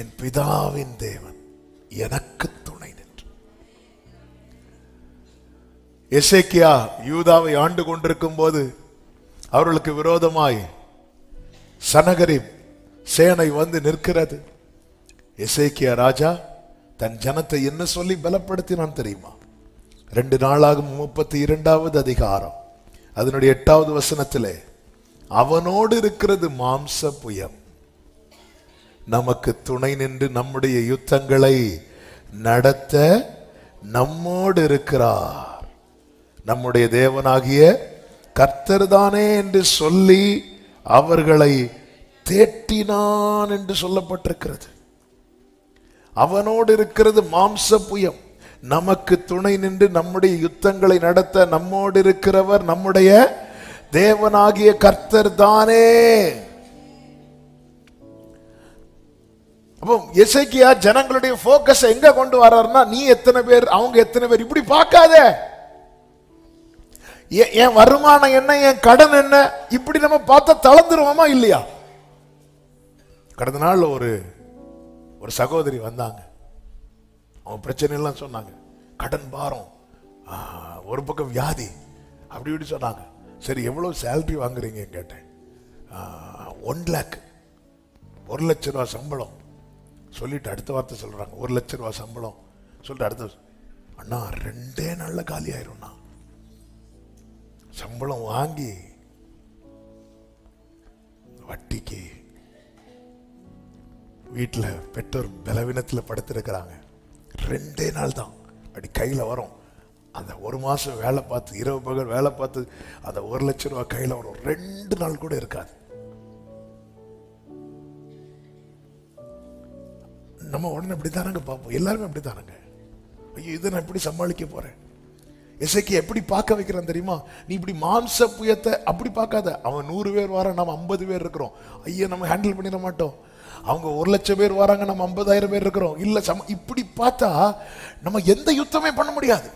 S1: என் பிதாவின் தேவன் எனக்கு துணை நின்று. எசேக்கியா யூதாவை ஆண்டு கொண்டிருக்கும் போது அவர்களுக்கு விரோதமாய் சனகரிப் சேனை வந்து நிற்கிறது. எசேக்கியா ராஜா தன் ஜனத்தை என்ன சொல்லி பலப்படுத்தினான் தெரியுமா? 2 நாளாகும் 32வது அதிகாரம் அதனுடைய 8வது வசனத்திலே, அவனோடு இருக்கிறது மாம்ச புயம், நமக்கு துணை நின்று நம்முடைய யுத்தங்களை நடத்த நம்மோடு இருக்கிறார், நம்முடைய தேவனாகிய கர்த்தர் தானே என்று சொல்லி அவர்களை தேற்றினான் என்று சொல்லப்பட்டிருக்கிறது. அவனோடு இருக்கிறது மாம்ச புயம், நமக்கு துணை நின்று நம்முடைய யுத்தங்களை நடத்த நம்மோடு இருக்கிறவர் நம்முடைய தேவனாகிய கர்த்தர் தானே. அப்போ எசேக்கியா ஜனங்களுடைய போக்கஸ் எங்க கொண்டு வர்றாருன்னா, நீ எத்தனை பேர், அவங்க எத்தனை பேர், இப்படி பார்க்காத. என் வருமானம் என்ன, என் கடன் என்ன, இப்படி நம்ம பார்த்தா தளர்ந்துருவோமா இல்லையா? கடந்த நாள் ஒரு சகோதரி வந்தாங்க. அவங்க பிரச்சனை எல்லாம் சொன்னாங்க. கடன் பாரம், ஒரு பக்கம் வியாதி, அப்படி இப்படி சொன்னாங்க. சரி எவ்வளவு சேலரி வாங்குறீங்க கேட்டேன். 1 lakh, 1 லட்ச ரூபா சம்பளம் சொல்லிட்டு அடுத்த வார்த்தை சொல்றாங்க. 1 லட்ச ரூபா சம்பளம் சொல்லிட்டு அடுத்த, அண்ணா 2 நாள்ல காலி ஆயிரும்ண்ணா. சம்பளம் வாங்கி வட்டிக்கு வீட்டுல பெற்றோர் பலவீனத்தில் படுத்திருக்கிறாங்க. 2 நாள் தான் அப்படி கையில வரும். அந்த 1 மாசம் வேலை பார்த்து, இரவு பகல் வேலை பார்த்து அந்த 1 லட்ச ரூபாய் கையில வரும். 2 நாள் கூட இருக்காது. நம்ம உடனே அப்படித்தானங்க பார்ப்போம். எல்லாருமே அப்படித்தானங்க. ஐயோ இதை நான் எப்படி சமாளிக்க போறேன். எசேக்கியா எப்படி பார்க்க வைக்கிறான் தெரியுமா? நீ இப்படி மாம்ச புயத்தை அப்படி பார்க்காத. அவன் 100 பேர் வரான், நம்ம 50 பேர் இருக்கிறோம். ஐயா நம்ம ஹேண்டில் பண்ணிட மாட்டோம். அவங்க 1 லட்சம் பேர் வராங்க, நம்ம 50,000 பேர் இருக்கிறோம். இல்ல இப்படி பார்த்தா நம்ம எந்த யுத்தமே பண்ண முடியாது,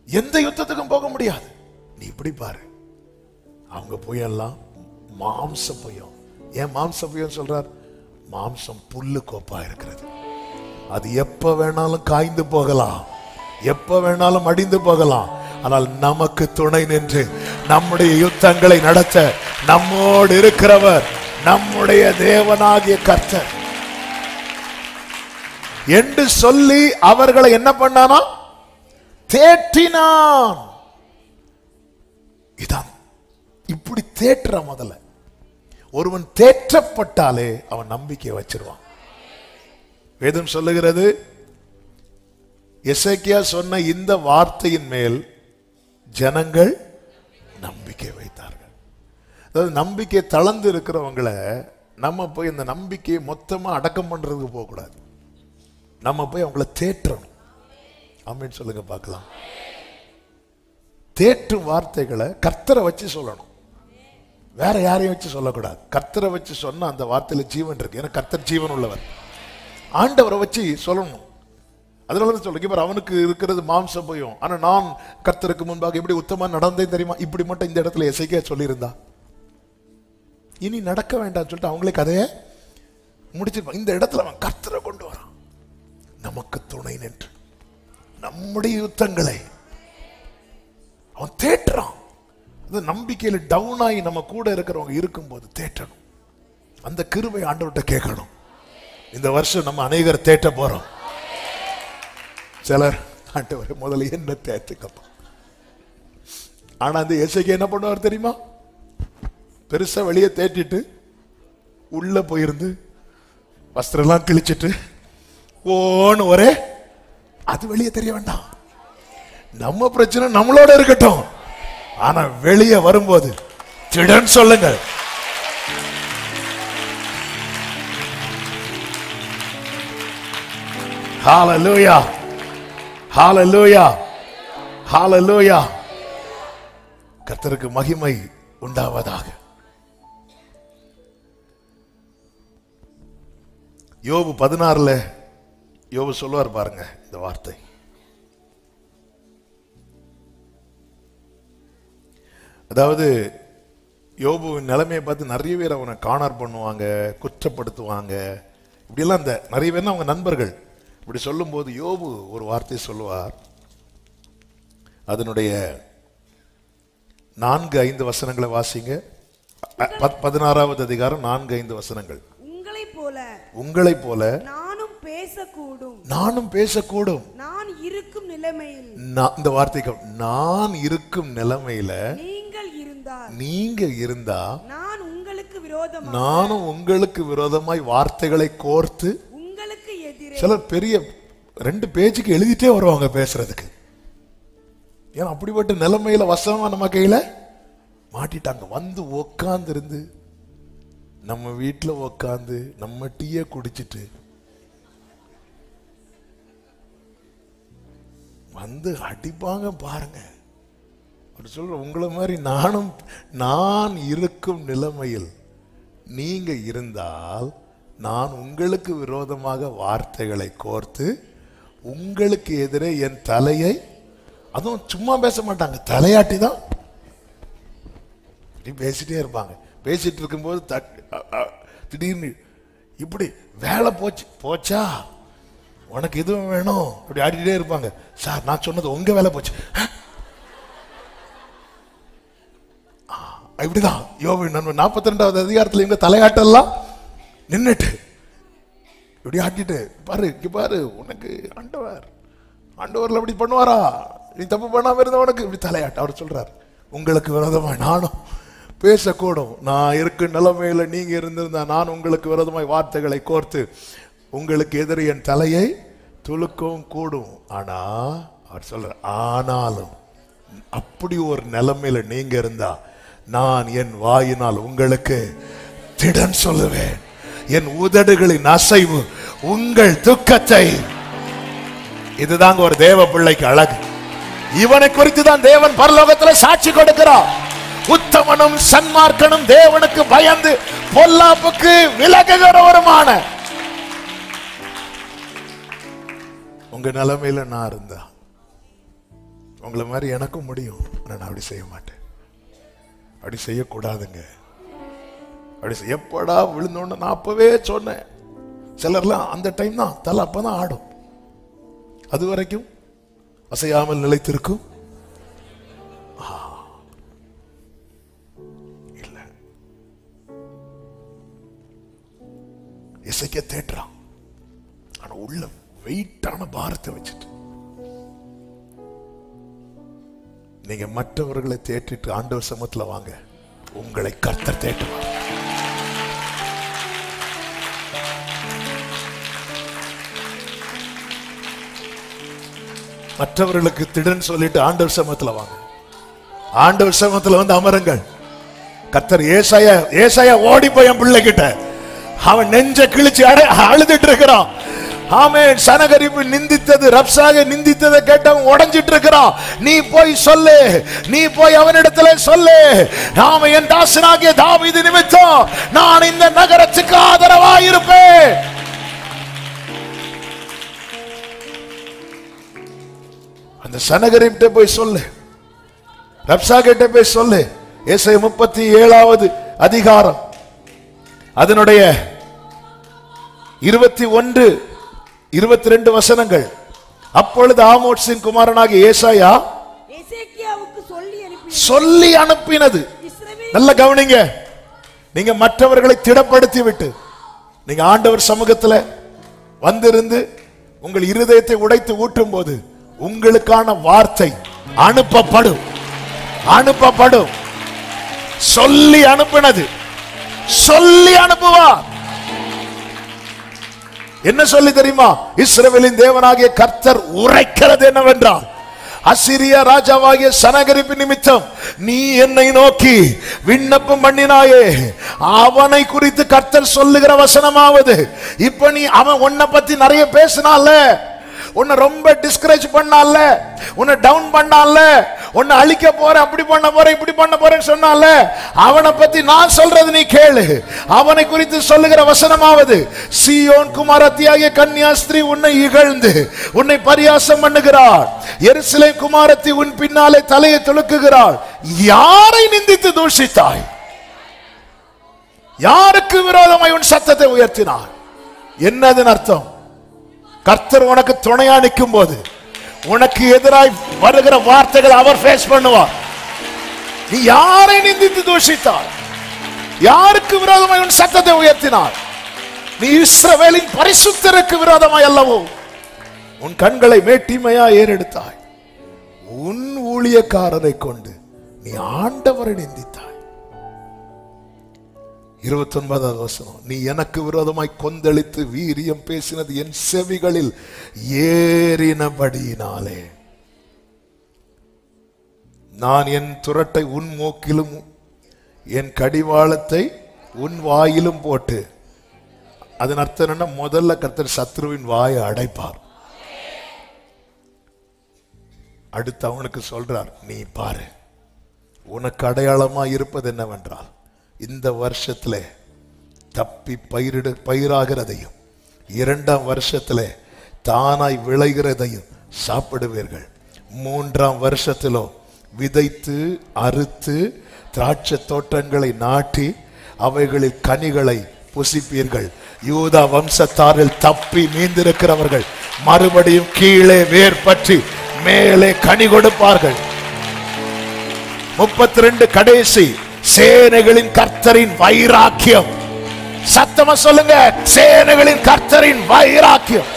S1: எந்த யுத்தத்துக்கும் போக முடியாது. நீ இப்படி பாரு, அவங்க புயல்லாம் மாம்ச புயம். ஏன் மாம்ச புயம் சொல்றார்? மாம்சம் புல்லு கோப்பா இருக்கிறது. அது எப்ப வேணாலும் காய்ந்து போகலாம், எப்ப வேணாலும் அடிந்து போகலாம். ஆனால் நமக்கு துணை நின்று நம்முடைய யுத்தங்களை நடத்த நம்மோடு இருக்கிறவர் நம்முடைய தேவனாகிய கர்த்தர் என்று சொல்லி அவர்களை என்ன பண்ணானா? தேற்றினான். இதான் இப்படி தேற்ற. முதல்ல ஒருவன் தேற்றப்பட்டாலே அவன் நம்பிக்கை வச்சிருவான். வேதம் சொல்லுகிறது, எசேக்கியா சொன்ன இந்த வார்த்தையின் மேல் ஜனங்கள் நம்பிக்கை வைத்தார்கள். அதாவது நம்பிக்கை தளர்ந்து இருக்கிறவங்களை நம்ம போய் இந்த நம்பிக்கையை மொத்தமா அடக்கம் பண்றதுக்கு போக கூடாது. நம்ம போய் அவங்கள தேற்றணும். ஆமென் சொல்லுங்க பார்க்கலாம். தேற்றும் வார்த்தைகளை கர்த்தரை வச்சு சொல்லணும், வேற யாரையும் வச்சு சொல்லக்கூடாது. கர்த்தரை வச்சு சொன்னா அந்த வார்த்தையில ஜீவன் இருக்கு. ஏன்னா கர்த்தர் ஜீவன் உள்ளவர். ஆண்டவரை வச்சு சொல்லணும். அதனால சொல்ல, அவனுக்கு இருக்கிறது மாம்ச பயம். ஆனா நான் கர்த்தருக்கு முன்பாக எப்படி உத்தமா நடந்தேன் தெரியுமா? இப்படி மட்டும் இந்த இடத்துல எசேக்கியா சொல்லியிருந்தா இனி நடக்க வேண்டாம் சொல்லிட்டு அவங்களே கதையை முடிச்சிருப்பாங்க. இந்த இடத்துல அவன் கர்த்தரை கொண்டு வரான், நமக்கு துணை நின்று நம்முடைய யுத்தங்களை அவன் தேற்றுறான். அது நம்பிக்கையில டவுன் ஆகி நம்ம கூட இருக்கிறவங்க இருக்கும்போது தேற்றணும். அந்த கிருபை ஆண்டவர்கிட்ட கேட்கணும். இந்த வருஷம் நம்ம அநேகர் தேற்ற போறோம். சிலர் ஆண்டவரே முதல்ல என்ன தேற்றுக்கப்பா. ஆனா அந்த எசேக்கியா என்ன பண்ணுவார் தெரியுமா? பெருசா வெளியே தேற்றிட்டு உள்ள போயிருந்து வஸ்திரம் எல்லாம் கிழிச்சிட்டு ஓன்னு ஒரே, அது வெளியே தெரிய வேண்டாம். நம்ம பிரச்சனை நம்மளோட இருக்கட்டும். ஆனா வெளியே வரும்போது திடன் சொல்லுங்க. ஹalleluya, ஹalleluya, ஹalleluya. கர்த்தருக்கு மகிமை உண்டாவதாக. யோபு 16 யோபு சொல்லுவார் பாருங்க இந்த வார்த்தை. அதாவது யோபுவின் நிலைமையை பார்த்து நிறைய பேர் அவனை காணார் பண்ணுவாங்க, குற்றப்படுத்துவாங்க. இப்படியெல்லாம் இந்த நிறைய பேர் அவங்க நண்பர்கள். இப்படி சொல்லும் போது யோபு ஒரு வார்த்தை சொல்லுவார். அதனுடைய 4-5 வசனங்களை வாசிங்க. 16வது அதிகாரம் 4-5 வசனங்கள். உங்களை போல நானும் பேசக்கூடும், நானும் பேசக்கூடும். நான் இருக்கும் நிலைமையில், இந்த வார்த்தைக்கு நான் இருக்கும் நிலைமையில நீங்க இருந்தா நானும் உங்களுக்கு விரோதமாய் வார்த்தைகளை கோர்த்து உங்களுக்கு எதிரே. சிலர் பெரிய 2 பேஜுக்கு எழுதிட்டே வருவாங்க பேசுறதுக்கு. ஏன்னா அப்படிப்பட்ட நிலைமையில வசமா நம்ம கையில மாட்டிட்டாங்க. வந்து உக்காந்து இருந்து நம்ம வீட்டுல உக்காந்து நம்ம டீயை குடிச்சிட்டு வந்து அடிப்பாங்க பாருங்க. அப்படி சொல்ற உங்களை மாதிரி நான் இருக்கும் நிலைமையில் நீங்க இருந்தால் நான் உங்களுக்கு விரோதமாக வார்த்தைகளை கோர்த்து உங்களுக்கு எதிரே என் தலையை, அதுவும் சும்மா பேச மாட்டாங்க, தலையாட்டி தான் பேசிட்டே இருப்பாங்க. பேசிட்டு இருக்கும்போது திடீர்னு இப்படி வேலை போச்சா உனக்கு எதுவும் வேணும் அப்படி ஆடிட்டே இருப்பாங்க. சார் நான் சொன்னது உங்க வேலை போச்சு. இப்படிதான் யோபு 42வது அதிகாரத்துல இவங்க தலையாட்டெல்லாம் நின்னுட்டு இப்படி ஆட்டிட்டு பாரு பாரு உனக்கு ஆண்டவர்ல அப்படி பண்ணுவாரா, நீ தப்பு பண்ணாம இருந்த உனக்கு இப்படி தலையாட்ட. அவர் சொல்றாரு உங்களுக்கு விரோதமாய் நானும் பேசக்கூடும். நான் இருக்கும் நிலைமையில நீங்க இருந்திருந்தா நான் உங்களுக்கு விரோதமாய் வார்த்தைகளை கோர்த்து உங்களுக்கு எதிரி என் தலையை துலுக்கவும் கூடும். ஆனா அவர் சொல்ற ஆனாலும் அப்படி ஒரு நிலைமையில நீங்க இருந்தா நான் என் வாயினால் உங்களுக்கு திடன் சொல்லுவேன், என் உதடுகளின் அசைவு உங்கள் துக்கத்தை. இதுதாங்க ஒரு தேவ பிள்ளைக்கு அழகு. இவனை குறித்து தான் தேவன் பரலோகத்தில் சாட்சி கொடுக்கிறார். உத்தமனும் சன்மார்க்கனும் தேவனுக்கு பயந்து பொல்லாப்புக்கு விலகுகிறவருமான. உங்க நிலைமையில நான் இருந்தா உங்களை மாதிரி எனக்கும் முடியும். நான் அப்படி செய்ய மாட்டேன், அப்படி செய்யக்கூடாதுங்க. அப்படி எப்படா விழுந்தோன்னு நான் அப்பவே சொன்னேன். சிலர்லாம் அந்த டைம் தான் தலை அப்பதான் ஆடும், அது வரைக்கும் அசையாமல் நிலைத்திருக்கும். இல்ல இசைக்க தேட்டுறான், ஆனா உள்ள வெயிட்டான பாரத்தை வச்சுட்டு. நீங்க மற்றவர்களை தேற்றிட்டு ஆண்டவர் சமூகத்துல வாங்க, உங்களை கர்த்தர் தேற்றுவார். மற்றவர்களுக்கு திடன் சொல்லிட்டு ஆண்டவர் சமூகத்துல வாங்க, ஆண்டவர் சமூகத்துல வந்து அமருங்கள். கர்த்தர் ஏசாயா ஓடி போய் என் பிள்ளை கிட்ட அவன் நெஞ்ச கிழிச்சு அழுதுட்டு இருக்கிறான். ஆமென். சனகரிப்பு நிந்தித்தது, ரப்சாகை நிந்தித்ததை கேட்டவன் உடைஞ்சிட்டு இருக்கிறான். நீ போய் சொல்லு, நீ போய் அவனிடத்துல சொல்லு, நாம என் தாசனாகிய தாவீது நிமித்தம் நான் இந்த நகரத்துக்கு ஆதரவாயிருப்பேன். அந்த சனகரிப்ட போய் சொல்லு, ரப்சாகிட்ட போய் சொல்லு. ஏசாயா 37வது அதிகாரம் அதனுடைய 21 22 வசனங்கள். அப்பொழுது ஆமோத்சின் குமாரனாகிய ஏசாயா சொல்லி அனுப்பினது. நல்ல கவனிங்க. நீங்க மற்றவர்களை திடப்படுத்தி விட்டு நீங்க ஆண்டவர் சமூகத்துல வந்திருந்து உங்கள் இருதயத்தை உடைத்து ஊட்டும் போது உங்களுக்கான வார்த்தை அனுப்பப்படும். சொல்லி அனுப்பினது, சொல்லி அனுப்புவார். என்ன சொல்லி தெரியுமா? இஸ்ரவேலின் தேவனாகிய கர்த்தர் உரைக்கிறது என்னவென்றால், அசிரிய ராஜாவாகிய சனகரிப்பு நிமித்தம் நீ என்னை நோக்கி விண்ணப்பம் பண்ணினாயே, அவனை குறித்து கர்த்தர் சொல்லுகிற வசனமாவது, இப்ப நீ அவன் உன்னை பத்தி நிறைய பேசினால, உன்னை ரொம்ப டிஸ்கரேஜ் பண்ணால, உன்னை டவுன் பண்ணால, உன்னை அழிக்க போற, அப்படி பண்ண போற, இப்படி பண்ண போறேன்னு சொன்னால, அவனை பத்தி நான் சொல்றது நீ கேளு. அவனை குறித்து சொல்லுகிற வசனமாவது, சீயோன் குமாரத்தியாகிய கன்னியாஸ்திரீ உன்னை இகழ்ந்து உன்னை பரியாசம் பண்ணுகிறாள், எருசலேம் குமாரத்தி உன் பின்னாலே தலையை துலுக்குகிறாள். யாரை நிந்தித்து தூஷித்தாய்? யாருக்கு விரோதமாய் உன் சத்தத்தை உயர்த்தினாய்? என்னதன் அர்த்தம்? கர்த்தர் உனக்கு துணையா நிற்கும் போது உனக்கு எதிராய் வருகிற வார்த்தைகள் அவர் ஃபேஸ் பண்ணுவார். நீ யாரை நிந்தித்து தூஷித்தாய்? யாருக்கு விரோதமாய் உன் சத்தத்தை உயர்த்தினாய்? நீ இஸ்ரவேலின் பரிசுத்தருக்கு விரோதமாய் அல்லவோ உன் கண்களை மேட்டிமையா ஏறெடுத்தாய். உன் ஊழியக்காரரை கொண்டு நீ ஆண்டவரை நிந்தித்தாய். 29வது வசனம், நீ எனக்கு விரோதமாய் கொந்தளித்து வீரியம் பேசினது என் செவிகளில் ஏறினபடியினாலே நான் என் துரட்டை உன் மூக்கிலும் என் கடிவாளத்தை உன் வாயிலும் போட்டு. அதன் அர்த்தம் என்னன்னா, முதல்ல கர்த்தர் சத்ருவின் வாயை அடைப்பார். அடுத்து அவனுக்கு சொல்றார், நீ பாரு, உனக்கு அடையாளமா இருப்பது என்னவென்றால், இந்த வருஷத்துல தப்பி பயிராகிறதையும் 2ஆம் வருஷத்துல தானாய் விளைகிறதையும் சாப்பிடுவீர்கள். 3ஆம் வருஷத்திலோ விதைத்து அறுத்து திராட்சை தோட்டங்களை நாட்டி அவைகளில் கனிகளை புசிப்பீர்கள். யூதா வம்சத்தாரில் தப்பி மீந்திருக்கிறவர்கள் மறுபடியும் கீழே வேர் பற்றி மேலே கனி கொடுப்பார்கள். 32 கடைசி சேனைகளின் கர்த்தரின் வைராக்கியம். சத்தமா சொல்லுங்க, சேனைகளின் கர்த்தரின் வைராக்கியம்.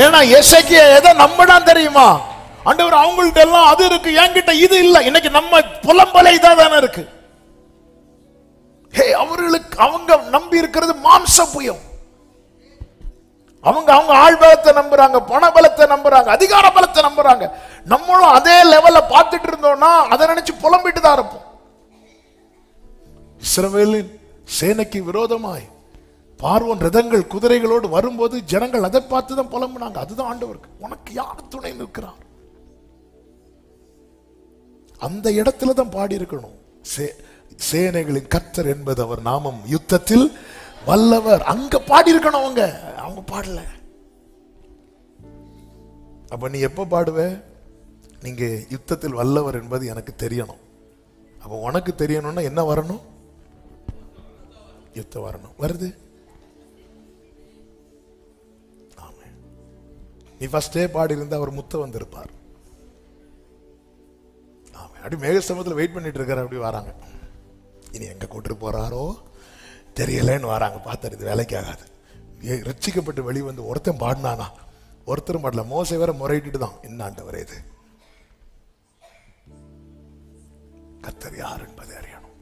S1: ஏன்னா எசேக்கியா எதை நம்பினான் தெரியுமா? ஆண்டவர் அவங்கள்ட்ட எல்லாம் அது இருக்கு, என்கிட்ட இது இல்ல. இன்னைக்கு நம்ம புலம்பலை தானே இருக்கு. அவர்களுக்கு அவங்க நம்பி இருக்கிறது மாம்ச புயம். அவங்க ஆழ்பலத்தை நம்புறாங்க, பண பலத்தை நம்புறாங்க, அதிகார பலத்தை நம்புறாங்க. நம்மளும் அதே லெவல்ல பார்த்துட்டு இருந்தோம்னா அதை நினைச்சு புலம்பிட்டு தான் இருப்போம். இஸ்ரவேலின் சேனைக்கு விரோதமாய் பார்வோன் ரதங்கள் குதிரைகளோடு வரும்போது ஜனங்கள் அதை பார்த்து தான் புலம்புனாங்க. அதுதான் ஆண்டவருக்கு, உனக்கு யார் துணை நிற்கிறார்? அந்த இடத்துல தான் பாடி இருக்கணும். சேனைகளின் கர்த்தர் என்பது அவர் நாமம், யுத்தத்தில் வல்லவர். அங்க பாடி இருக்கணும். அவங்க பாடல. அப்ப நீ எப்ப பாடுவ? நீங்க யுத்தத்தில் வல்லவர் என்பது எனக்கு தெரியணும். அப்ப உனக்கு தெரியணும்னா என்ன வரணும்? யுத்தம் வரணும். வருது. நீ ஃபர்ஸ்டே பாடி இருந்தா அவர் முத்த வந்திருப்பார். அப்படி மேகஸ்தம்பத்தில் வெயிட் பண்ணிட்டு இருக்காரு. அப்படி வராங்க, இனி எங்க கூட்டிட்டு போறாரோ தெரியலன்னு வராங்க. பார்த்தா இது வேலைக்கு ஆகாது. ரட்சிக்கப்பட்டு வெளி வந்து ஒருத்தன் பாடினானா? ஒருத்தரும் பாடல. மோசே வேற முறையிட்டு தான், என்ன ஆண்டவரே இது? கர்த்தர் யார் என்பதை அறியணும்.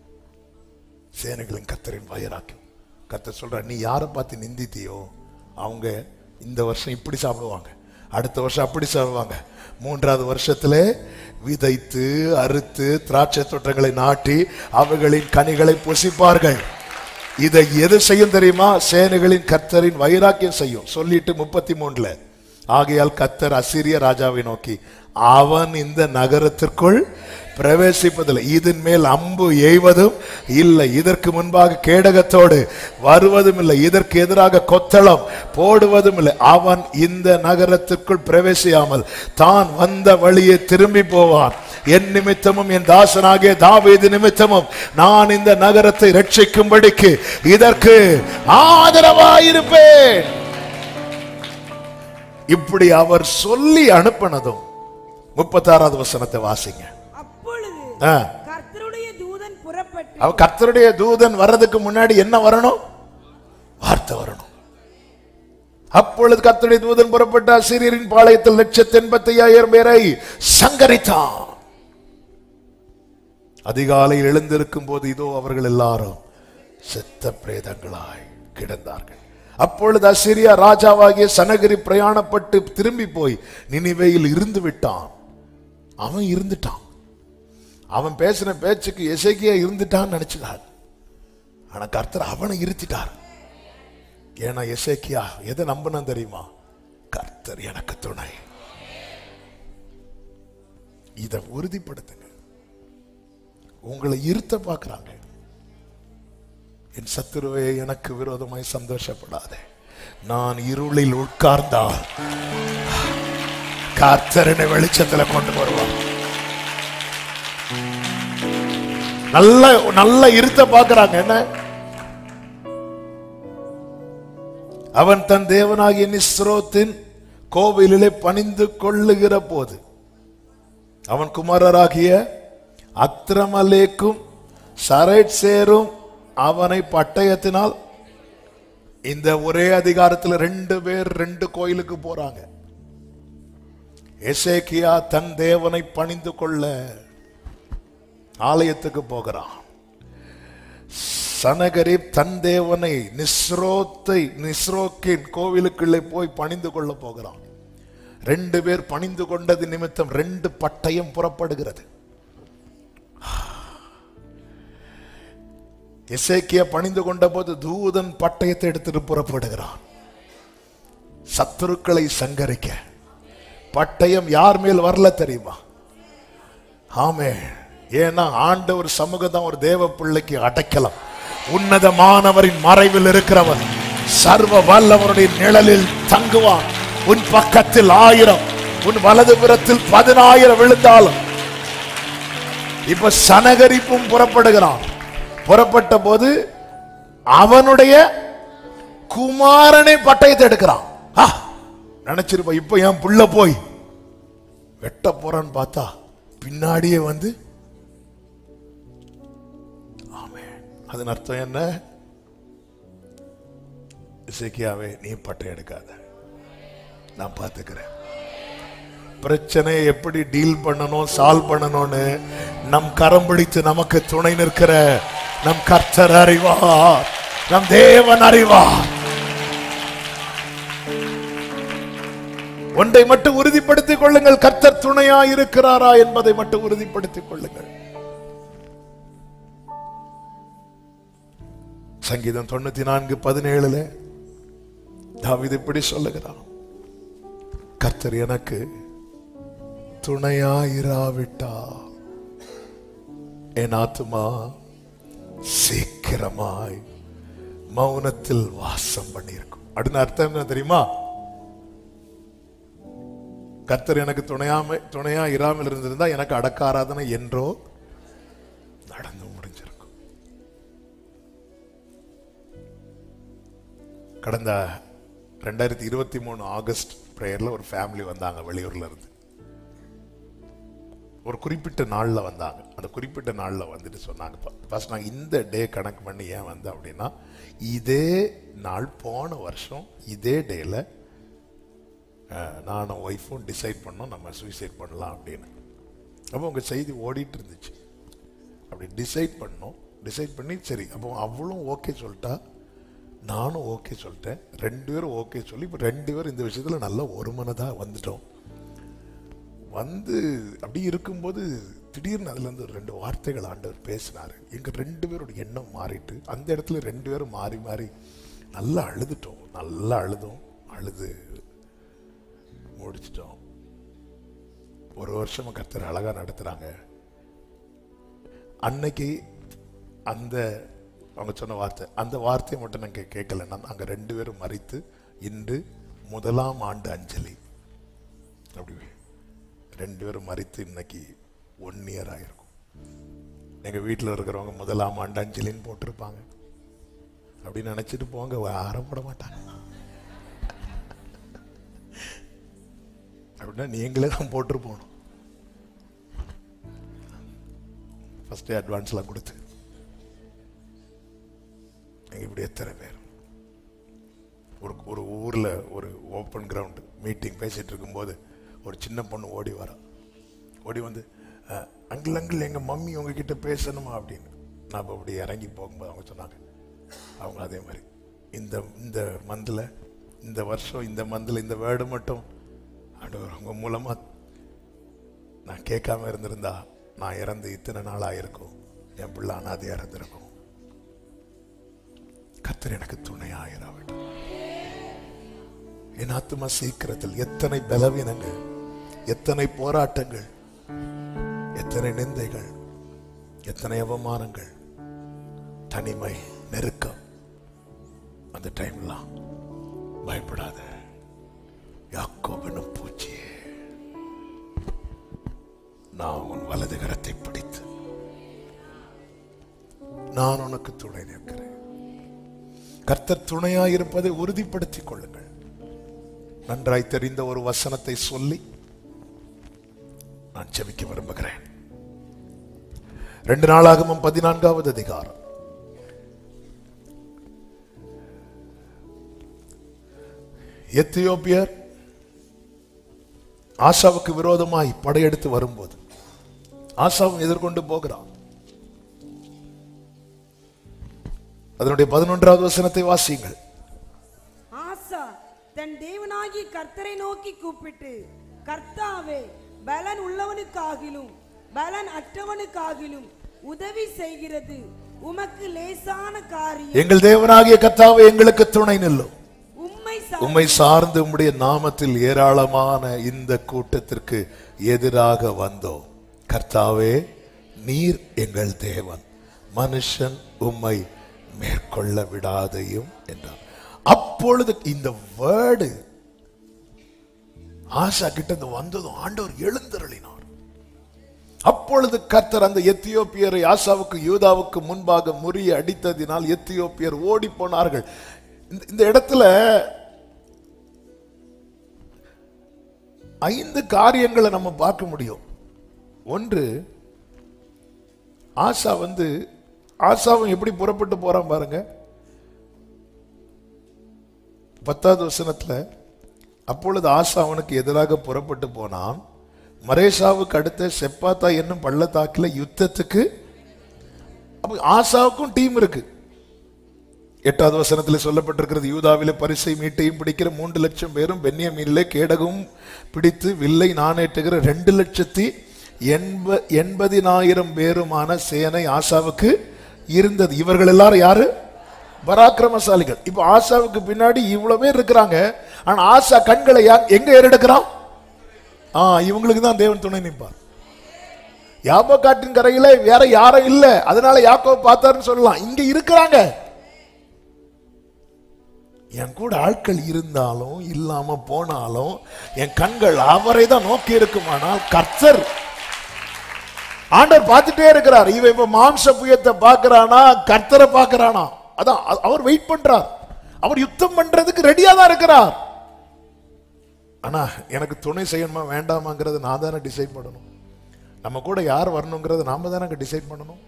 S1: சேனைகளின் கர்த்தரின் வைராக்கியம். கர்த்தர் சொல்ற, நீ யாரை பார்த்து நிந்தித்தியோ அவங்க இந்த வருஷம் இப்படி சாப்பிடுவாங்க, அடுத்த வருஷம் அப்படி சாப்பிடுவாங்க, 3வது வருஷத்துல விதைத்து அறுத்து திராட்சை தோட்டங்களை நாட்டி அவைகளின் கனிகளை புசிப்பார்கள். இதை எது செய்யும் தெரியுமா? சேனைகளின் கர்த்தரின் வைராக்கியம் செய்யும். சொல்லிட்டு 33ல, ஆகையால் கர்த்தர் அசீரிய ராஜாவை நோக்கி, அவன் இந்த நகரத்திற்குள் பிரவேசிப்பதில்லை, இதன் மேல் அம்பு எய்வதும் இல்லை, இதற்கு முன்பாக கேடகத்தோடு வருவதும் இல்லை, இதற்கு எதிராக கொத்தளம் போடுவதும் இல்லை. அவன் இந்த நகரத்திற்குள் பிரவேசியாமல் தான் வந்த வழியே திரும்பி போவான். என் நிமித்தமும் என் தாசனாகிய தாவீது நிமித்தமும் நான் இந்த நகரத்தை ரட்சிக்கும்படிக்கு இதற்கு ஆதரவாயிருப்பேன். இப்படி அவர் சொல்லி அனுப்பினதும் 36வது வசனத்தை வாசிங்க.
S2: கர்த்தருடைய தூதன் புறப்பட்டு,
S1: அவ கர்த்தருடைய தூதன் வர்றதுக்கு முன்னாடி என்ன வரணும்? வார்த்தை வரணும். அப்பொழுது கர்த்தருடைய தூதன் புறப்பட்ட அசீரியரின் பாளையத்தில் 185,000 பேரை சங்கரித்தான். அதிகாலையில் எழுந்திருக்கும் போது இதோ அவர்கள் எல்லாரும் செத்த பிரேதங்களாய் கிடந்தார்கள். அப்பொழுது அசீரியா ராஜாவாகிய சனகரி பிரயாணப்பட்டு திரும்பி போய் நினிவேயில் இருந்து விட்டான். அவன் இருந்துட்டான். அவன் பேசின பேச்சுக்கு எசேக்கியா இருந்துட்டான்னு நினைச்சுட்டார். ஆனா கர்த்தர் அவனை இருத்திட்டார். ஏன்னா எசேக்கியா எதை நம்பினான் தெரியுமா? கர்த்தர் எனக்கு துணை. இதை உறுதிப்படுத்துங்க. உங்களை இருத்த பார்க்கிறாங்க. என் சத்துருவே எனக்கு விரோதமாய் சந்தோஷப்படாதே, நான் இருளில் உட்கார்ந்தால் கர்த்தர் என்னை வெளிச்சத்துல கொண்டு வருவார். நல்ல இருத்த பார்க்கிறாங்க. என்ன? அவன் தன் தேவனாகிய நிஸ்ரோத்தின் கோவிலிலே பணிந்து கொள்ளுகிற போது அவன் குமாரராகிய அத்ரமலேக்கும் சரைட்சேரும் அவனை பட்டயத்தினால், இந்த ஒரே அதிகாரத்தில் 2 பேர் 2 கோயிலுக்கு போறாங்க. எசேக்கியா தன் தேவனை பணிந்து கொள்ள ஆலயத்துக்கு போகிறான். சனகரிப் தன் தேவனை நிஸ்ரோக்கின் கோவிலுக்குள்ளே போய் பணிந்து கொள்ள போகிறான். 2 பேர் பணிந்து கொண்டது நிமித்தம் 2 பட்டயம் புறப்படுகிறது. எசேக்கியா பணிந்து கொண்ட போது தூதன் பட்டயத்தை எடுத்துட்டு புறப்படுகிறான். சத்துருக்களை சங்கரிக்க. பட்டயம் யார் மேல் வரல தெரியுமா? ஆமே. ஏன்னா ஆண்டவர் சமூகம் தான் ஒரு தேவ பிள்ளைக்கு அடைக்கலம். உன்னதமானவரின் மறைவில் இருக்கிறவன் சர்வ வல்லவருடைய நிழலில் தங்குவான். உன் பக்கத்தில் 1000, உன் வலதுபுறத்தில் 10,000 விழுந்தாலும். இப்ப சனகரிப்பும் புறப்படுகிறான். புறப்பட்ட போது அவனுடைய குமாரனை பட்டயத்தை எடுக்கிறான். நினைச்சிருப்பா இப்ப என் புள்ள போய் வெட்ட போறான்னு பார்த்தா பின்னாடியே வந்து. ஆமென். அதன் அர்த்தம் என்ன? இசைக்கியாவே நீ பட்டை எடுக்காத, நான் பார்த்துக்கிறேன். பிரச்சனையை எப்படி டீல் பண்ணணும், சால்வ் பண்ணணும்னு நம் கரம் பிடித்து நமக்கு துணை நிற்கிற நம் கர்த்தர் அறிவார், நம் தேவன் அறிவார். ஒன்றை மட்டும் உறுதிப்படுத்திக் கொள்ளுங்கள், கர்த்தர் துணையா இருக்கிறாரா என்பதை மட்டும் உறுதிப்படுத்திக் கொள்ளுங்கள். சங்கீதம் 94:17 தாவீது இப்படி சொல்லுகிறான், கர்த்தர் எனக்கு துணையாயிராவிட்டா என் ஆத்துமா சீக்கிரமாய் மௌனத்தில் வாசம் பண்ணியிருக்கும். அப்படின்னு அர்த்தம் என்ன தெரியுமா? கர்த்தர் எனக்கு துணையா இராமல் இருந்திருந்தா எனக்கு அடக்க ஆராதனை என்றோ நடந்து முடிஞ்சிருக்கும். கடந்த 2023 ஆகஸ்ட் பிரேயர்ல ஒரு ஃபேமிலி வந்தாங்க வெளியூர்ல இருந்து. ஒரு குறிப்பிட்ட நாள்ல வந்தாங்க. அந்த குறிப்பிட்ட நாள்ல வந்துட்டு சொன்னாங்க, ஃபர்ஸ்ட் நாங்க இந்த டே கணக்கு பண்ணி ஏன் வந்தோம் அப்படின்னா, இதே நாள் போன வருஷம் இதே டேல நானும் ஒய்ஃபும் டிசைட் பண்ணோம் நம்ம சூசைட் பண்ணலாம் அப்படின்னு. அப்போ உங்க செய்தி ஓடிட்டு இருந்துச்சு. அப்படி டிசைட் பண்ணி சரி அப்போ அவளும் ஓகே சொல்லிட்டா, நானும் ஓகே சொல்லிட்டேன், 2 பேரும் ஓகே சொல்லி இப்போ 2 பேரும் இந்த விஷயத்துல நல்லா ஒரு மனதா வந்துட்டோம். வந்து அப்படி இருக்கும்போது திடீர்னு அதுல இருந்து 2 வார்த்தைகள் ஆண்டவர் பேசினாரு. எங்க 2 பேரோட எண்ணம் மாறிட்டு அந்த இடத்துல 2 பேரும் மாறி மாறி நல்லா அழுதுட்டோம். நல்லா அழுது முடிச்சிட்டோம். 1 வருஷமா கர்த்தர் அழகா நடத்துறாங்க. அன்னைக்கு அந்த அவங்க சொன்ன வார்த்தை, அந்த வார்த்தையை மட்டும் நாங்க கேட்கலன்னா அங்க 2 பேரும் மறித்து இன்று 1ஆம் ஆண்டு அஞ்சலி. அப்படி 2 பேரும் மறித்து இன்னைக்கு 1 இயர் ஆயிருக்கும். எங்க வீட்டில் இருக்கிறவங்க 1ஆம் ஆண்டு அஞ்சலின்னு போட்டிருப்பாங்க. அப்படின்னு நினைச்சிட்டு போங்க, ஆரம்பட மாட்டாங்க. அப்படின்னா நீங்களே தான் போட்டு போகணும். ஃபர்ஸ்ட் அட்வான்ஸ்லாம் கொடுத்து இப்படி எத்தனை பேர் ஒரு ஊர்ல ஒரு ஓப்பன் கிரவுண்ட் மீட்டிங் பேசிட்டு இருக்கும்போது ஒரு சின்ன பொண்ணு ஓடி வந்து அங்கிள் எங்க மம்மி உங்ககிட்ட பேசணுமா அப்படின்னு. நான் அப்படி இறங்கி போகும்போது அவங்க சொன்னாங்க, அவங்க அதே மாதிரி இந்த மந்தில் இந்த வருஷம் இந்த மந்தில் இந்த வேர்டு மட்டும் ஆண்டவர் உங்க மூலமா நான் கேட்காம இருந்திருந்தா நான் இறந்து இத்தனை நாள் ஆயிருக்கும், என் பிள்ளை அனாதை இறந்திருக்கும். கர்த்தர் எனக்கு துணையாயிராவிட்டார். என் ஆத்துமா சீக்கிரத்தில் எத்தனை பலவீனங்கள், எத்தனை போராட்டங்கள், எத்தனை நிந்தைகள், எத்தனை அவமானங்கள், தனிமை, நெருக்கம். அந்த டைம்லாம் பயப்படாத, யாக்கோபனும் பூச்சியே நான் உன் வலது கரத்தை பிடித்து நான் உனக்கு துணை நிற்கிறேன். கர்த்தர் துணையாயிருப்பதை உறுதிப்படுத்திக் கொள்ளுங்கள். நன்றாய் தெரிந்த ஒரு வசனத்தை சொல்லி நான் ஜெபிக்க விரும்புகிறேன். 2 நாளாகமம் 14வது அதிகாரம். எத்தியோப்பியர் ஆசாவுக்கு விரோதமாய் படையெடுத்து வரும்போது ஆசாவும் எதிர்கொண்டு போகிறான். அதனுடைய 11வது வசனத்தை வாசியுங்கள்.
S2: ஆசா தன் தேவனாகிய கர்த்தரை நோக்கி கூப்பிட்டு, கர்த்தாவே, பலன் உள்ளவனுக்காகிலும் பலன் அற்றவனுக்காகிலும் உதவி செய்கிறது உமக்கு லேசான காரியம்.
S1: எங்கள் தேவனாகிய கர்த்தாவே, எங்களுக்கு துணை நில்லும். உம்மை சார்ந்து உம்முடைய நாமத்தில் ஏராளமான இந்த கூட்டத்திற்கு எதிராக வந்தோம். கர்த்தாவே, நீர் எங்கள் தேவன், மனுஷன் உம்மை மேற்கொள்ள விடாதையும் என்றார். அப்பொழுது இந்த வேர்டு ஆசா கிட்ட வந்ததும் ஆண்டவர் எழுந்தருளினார். அப்பொழுது கர்த்தர் அந்த எத்தியோப்பியரை ஆசாவுக்கு யூதாவுக்கு முன்பாக முறிய அடித்ததினால் எத்தியோப்பியர் ஓடி போனார்கள். இந்த இடத்துல 5 காரியங்களை நம்ம பார்க்க முடியும். ஒன்று, ஆசாவும் எப்படி புறப்பட்டு போறான் பாருங்க. 10வது வசனத்துல, அப்பொழுது ஆசா அவனுக்கு எதிராக புறப்பட்டு போனான். மரேஷாவுக்கு அடுத்த செப்பாத்தா என்னும் பள்ளத்தாக்கில் யுத்தத்துக்கு. ஆசாவுக்கும் டீம் இருக்கு. 8வது வசனத்தில் சொல்லப்பட்டிருக்கிறது, யூதாவிலே பரிசை மீட்டையும் பிடிக்கிற 3 லட்சம் பேரும், பென்யமீனிலே கேடகம் பிடித்து வில்லை நாணேற்றுகிற 2,80,000 பேருமான சேனை ஆசாவுக்கு இருந்தது. இவர்கள் எல்லாரும் யாரு? பராக்கிரமசாலிகள். இப்ப ஆசாவுக்கு பின்னாடி இவ்வளவு பேர் இருக்கிறாங்க. ஆனா ஆசா கண்களை எங்க ஏறெடுக்கிறான்? இவங்களுக்கு தான் தேவன் துணை நிற்பார். யாபோக்காட்டின் கரையில வேற யாரும் இல்ல, அதனால யாக்கோபு பார்த்தாருன்னு சொல்லலாம். இங்க இருக்கிறாங்க. என் கூட ஆட்கள் இருந்தாலும் இல்லாம போனாலும் என் கண்கள் அவரை தான் நோக்கி இருக்குமானால் கர்த்தர் ஆண்டவர் பார்த்துட்டே இருக்கிறார். இவன் இப்ப மாம்ச புயத்தை பார்க்கிறானா, கர்த்தரை பார்க்கிறானா? அதான் அவர் வெயிட் பண்றார். அவர் யுத்தம் பண்றதுக்கு ரெடியா தான் இருக்கிறார். ஆனா எனக்கு துணை செய்யணுமா வேண்டாமாங்கிறது நான் தானே டிசைட் பண்ணணும். நம்ம கூட யார் வரணுங்கிறது நாம தானே டிசைட் பண்ணணும்.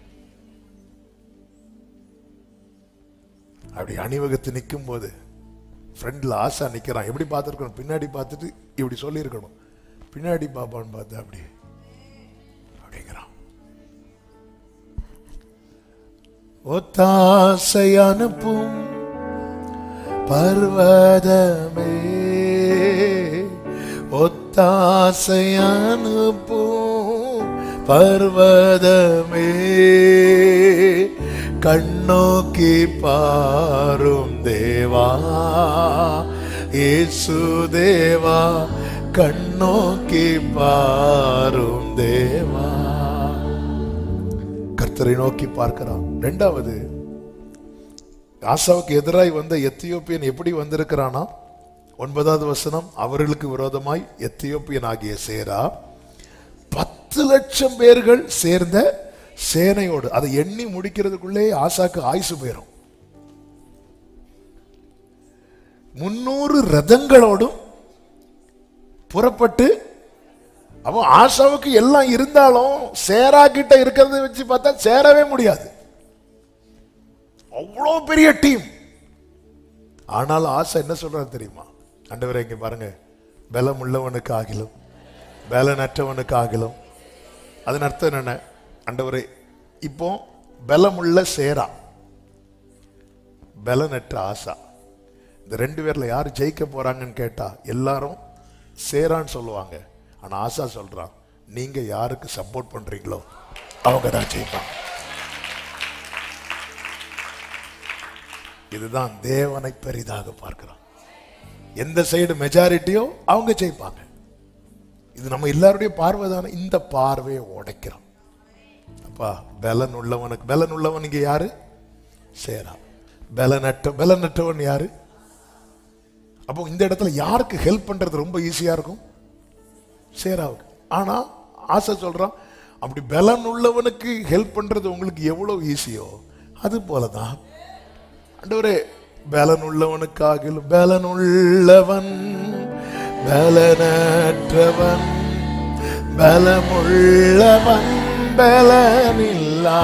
S1: அப்படி அணிவகுத்து நிற்கும் போது ஃப்ரெண்ட்ல ஆசா நிக்கிறான். எப்படி பார்த்துருக்கணும்? பின்னாடி பார்த்துட்டு இப்படி சொல்லி இருக்கணும், பின்னாடி பாப்பான்னு பார்த்து அப்படிங்கிறான். ஒத்தாசை அனுப்பும் பர்வதமே, ஒத்தாசை அனுப்பும் பர்வதமே, கண்ணோக்கி பாரும் தேவா, இயேசு தேவா, கண்ணோக்கி பாரும் தேவா. கர்த்தரை நோக்கி பார்க்கிறான். 2வது, ஆசாவுக்கு எதிராய் வந்த எத்தியோப்பியன் எப்படி வந்திருக்கிறானா? 9வது வசனம், அவர்களுக்கு விரோதமாய் எத்தியோப்பியன் ஆகிய சேரா 10 லட்சம் பேர்கள் சேர்ந்த சேனையோடு, அதை எண்ணி முடிக்கிறதுக்குள்ளே ஆசாக்கு ஆயுசு போயிடும். 300 ரதங்களோடும் புறப்பட்டு, அவன் ஆசாவுக்கு எல்லாம் இருந்தாலும் சேரா கிட்ட இருக்கிறத வச்சு பார்த்தா சேரவே முடியாது. அவ்வளோ பெரிய டீம். ஆனாலும் ஆசா என்ன சொல்றாரு தெரியுமா? ஆண்டவரே இங்க பாருங்க, பலம் உள்ளவனுக்கு ஆகிலும் பலனற்றவனுக்கு ஆகிலும். அதன் அர்த்தம் என்ன? ஆண்டவரே, இப்போ பலமுள்ள சேரா, பலனற்ற ஆசா, இந்த 2 பேர்ல யார் ஜெயிக்க போறாங்கன்னு கேட்டா எல்லாரும் சேரான்னு சொல்லுவாங்க. ஆனா ஆசா சொல்றான், நீங்க யாருக்கு சப்போர்ட் பண்றீங்களோ அவங்க தான் ஜெயிப்பாங்க. இதுதான் தேவனை பெரிதாக பார்க்கிறான். எந்த சைடு மெஜாரிட்டியோ அவங்க ஜெயிப்பாங்க. இது நம்ம எல்லாருடைய பார்வை தானே. இந்த பார்வையை உடைக்கிறோம். அப்பா, பலன் உள்ளவன் இங்க யாரு? சேரா. பலனற்றவன் யாரு? அப்போ இந்த இடத்துல யாருக்கு ஹெல்ப் பண்றது ரொம்ப ஈஸியா இருக்கும்? சேராவுக்கு. ஆனா ஆசை சொல்றான், அப்படி பலன் உள்ளவனுக்கு ஹெல்ப் பண்றது உங்களுக்கு எவ்வளவு ஈஸியோ அது போலதான் ஆண்டவரே, பலன் உள்ளவனுக்காகிலும் பலனுள்ளவன், பலனற்றவன், பலமுள்ளவன், பலனில்லாதவன்,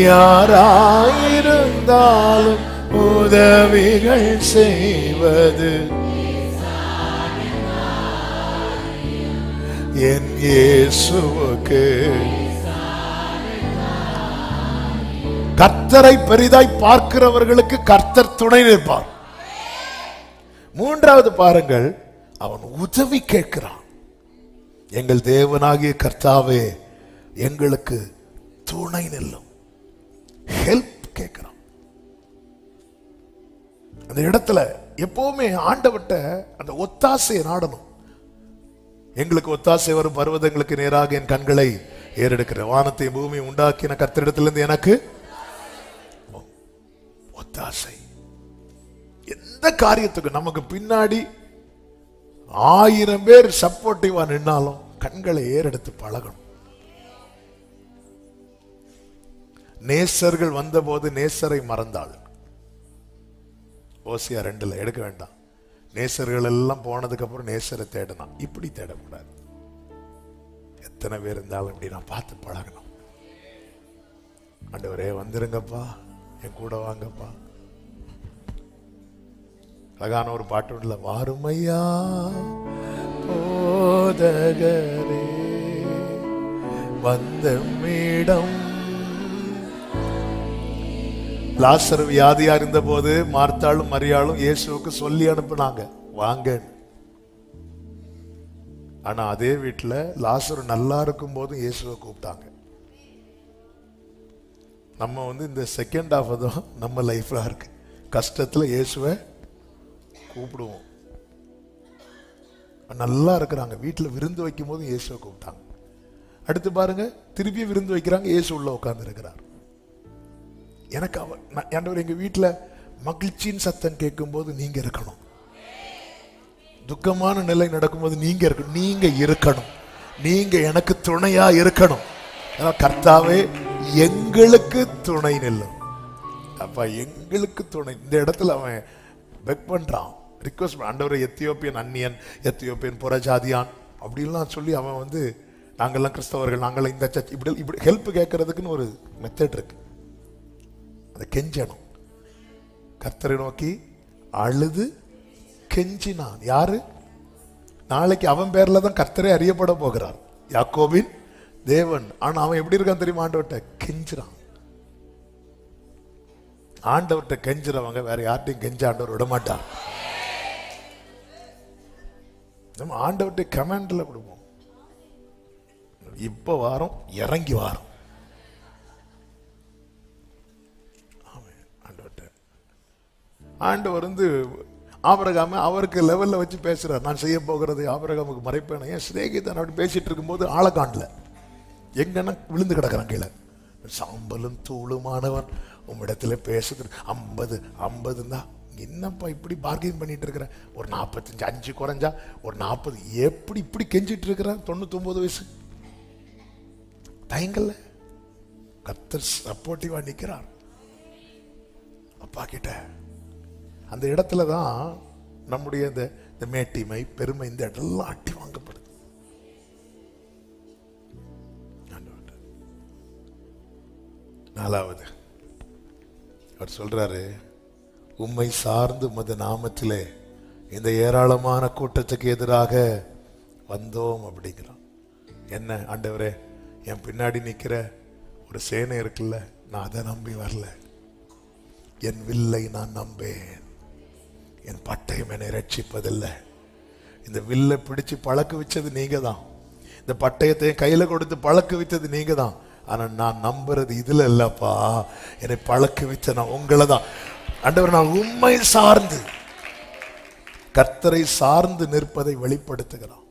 S1: யாராயிருந்தாலும் உதவிகள் செய்வது என் இயேசுவுக்கு. கர்த்தரை பெரிதாய் பார்க்கிறவர்களுக்கு கர்த்தர் துணை நிற்பார். 3வது பாருங்கள், அவன் உதவி கேட்கிறான். எங்கள் தேவனாகிய கர்த்தாவே எங்களுக்கு துணை நில்லும். ஹெல்ப் கேட்கிறான். அந்த இடத்துல எப்பவுமே ஆண்டவட்ட அந்த ஒத்தாசையை நாடணும். எங்களுக்கு ஒத்தாசை வரும் பர்வதங்களுக்கு நேராக என் கண்களை ஏறெடுக்கிற, வானத்தை பூமி உண்டாக்கின கர்த்தரிடத்திலிருந்து எனக்கு ஒத்தாசை. எந்த காரியத்துக்கு நமக்கு பின்னாடி 1000 பேர் சப்போர்ட்டிவா நின்னாலும் கண்களை ஏறெடுத்து பழகணும். நேசர்கள் வந்தபோது நேசரை மறந்தாள். ஓசியா 2 எடுக்க வேண்டாம். நேசர்கள் எல்லாம் போனதுக்கு அப்புறம் நேசரை தேடணும். இப்படி தேடக்கூடாது. எத்தனை பேர் இருந்தாலும் இப்படி நான் பார்த்து பழகணும். ஆண்டவரே வந்துருங்கப்பா, என் கூட வாங்கப்பா. அழகான ஒரு பாட்டு உள்ள, வாருமையா போதகரே வந்த மேடம். லாசர் வியாதியா இருந்த போது மார்த்தாளும் மரியாளும் இயேசுவுக்கு சொல்லி அனுப்புனாங்க, வாங்க. ஆனா அதே வீட்டுல லாசர் நல்லா இருக்கும் போது இயேசுவை கூப்பிட்டாங்க. நம்ம இந்த செகண்ட் ஹாஃப் தான் நம்ம லைஃப்ல இருக்கு. கஷ்டத்துல இயேசுவை கூப்பிடுவோம். நல்லா இருக்கிறாங்க, வீட்டுல விருந்து வைக்கும் போது இயேசுவை கூப்பிட்டாங்க. அடுத்து பாருங்க, திருப்பி விருந்து வைக்கிறாங்க, இயேசு உள்ள உட்கார்ந்து இருக்கிறார். எனக்கு ஆண்டவர், எங்க வீட்டுல மகிழ்ச்சியின் சத்தம் கேட்கும் போது நீங்க இருக்கணும். துக்கமான நிலை நடக்கும்போது நீங்க இருக்கணும். நீங்க இருக்கணும். நீங்க எனக்கு துணையா இருக்கணும். கர்த்தாவே எங்களுக்கு துணை நில்லும். அப்பா எங்களுக்கு துணை. இந்த இடத்துல அவன் பெக் பண்றான், ரிக்வஸ்ட். ஆண்டவரை எத்தியோப்பியன் அந்நியன், எத்தியோப்பியன் புறஜாதியான் அப்படின்லாம் சொல்லி அவன் நாங்கெல்லாம் கிறிஸ்தவர்கள், நாங்களாம் இந்த சர்ச், இப்படி ஹெல்ப் கேட்கறதுக்குன்னு ஒரு மெத்தட் இருக்கு. அதை கெஞ்சணும். கர்த்தரை நோக்கி அழுது கெஞ்சினான். யாரு? நாளைக்கு அவன் பேர்ல தான் கர்த்தரே அறியப்பட போகிறார், யாக்கோபின் தேவன். ஆனா அவன் எப்படி இருக்கான் தெரியுமா? ஆண்டவர்கிட்ட கெஞ்சுறான். ஆண்டவர்கிட்ட கெஞ்சுறவங்க வேற யார்ட்டையும் கெஞ்ச ஆண்டவர் விட மாட்டார். நம்ம ஆண்டவர்கிட்ட கமெண்ட்ல விடுவோம். இப்ப வாரம் இறங்கி வாரம் ஆண்டவர் ஆபிரகாம அவருக்கு லெவல்ல வச்சு பேசுறார். நான் செய்ய போகிறது ஆபிரகாமுக்கு மறைப்பேன். ஏன் சிநேகிதன் அப்படி பேசிட்டு இருக்கும்போது ஆளை காணல, எங்கன்னா விழுந்து கிடக்கிறான் கீழே. சாம்பலும் தூளுமானவன் உம்மிடத்துல பேசுது. 50 தான். என்னப்பா இப்படி பார்கெயின் பண்ணிட்டு இருக்கிற? ஒரு 45, 5 குறைஞ்சா ஒரு 40. எப்படி இப்படி கெஞ்சிட்டு இருக்கிற? 99 வயசு தயங்கல்ல. கர்த்தர் சப்போர்ட்டிவா நிக்கிறார். அப்பா கிட்ட அந்த இடத்துல தான் நம்முடைய இந்த மேட்டிமை, பெருமை, இந்த இடத்துல அட்டி வாங்கப்படுது. நாலாவது அவர் சொல்றாரு, உம்மை சார்ந்து உமது நாமத்திலே இந்த ஏராளமான கூட்டத்துக்கு எதிராக வந்தோம் அப்படிங்கிறான். என்ன ஆண்டவரே, என் பின்னாடி நிக்கிற ஒரு சேனை இருக்குல்ல, நான் அதை நம்பி வரல. என் வில்லை நான் நம்பேன். என் பட்டயம் என்னை ரட்சிப்பதில்லை. இந்த வில்லை பிடிச்சு பழக்க வச்சது நீங்க தான். இந்த பட்டயத்தை கையில கொடுத்து பழக்க வைத்தது நீங்க தான். ஆனா நான் நம்புறது இதுல இல்லப்பா, என்னை பழக்க வைத்த நான் உங்களை தான். ஆண்டவர், நான் உம்மை சார்ந்து, கர்த்தரை சார்ந்து நிற்பதை வெளிப்படுத்துகிறான்.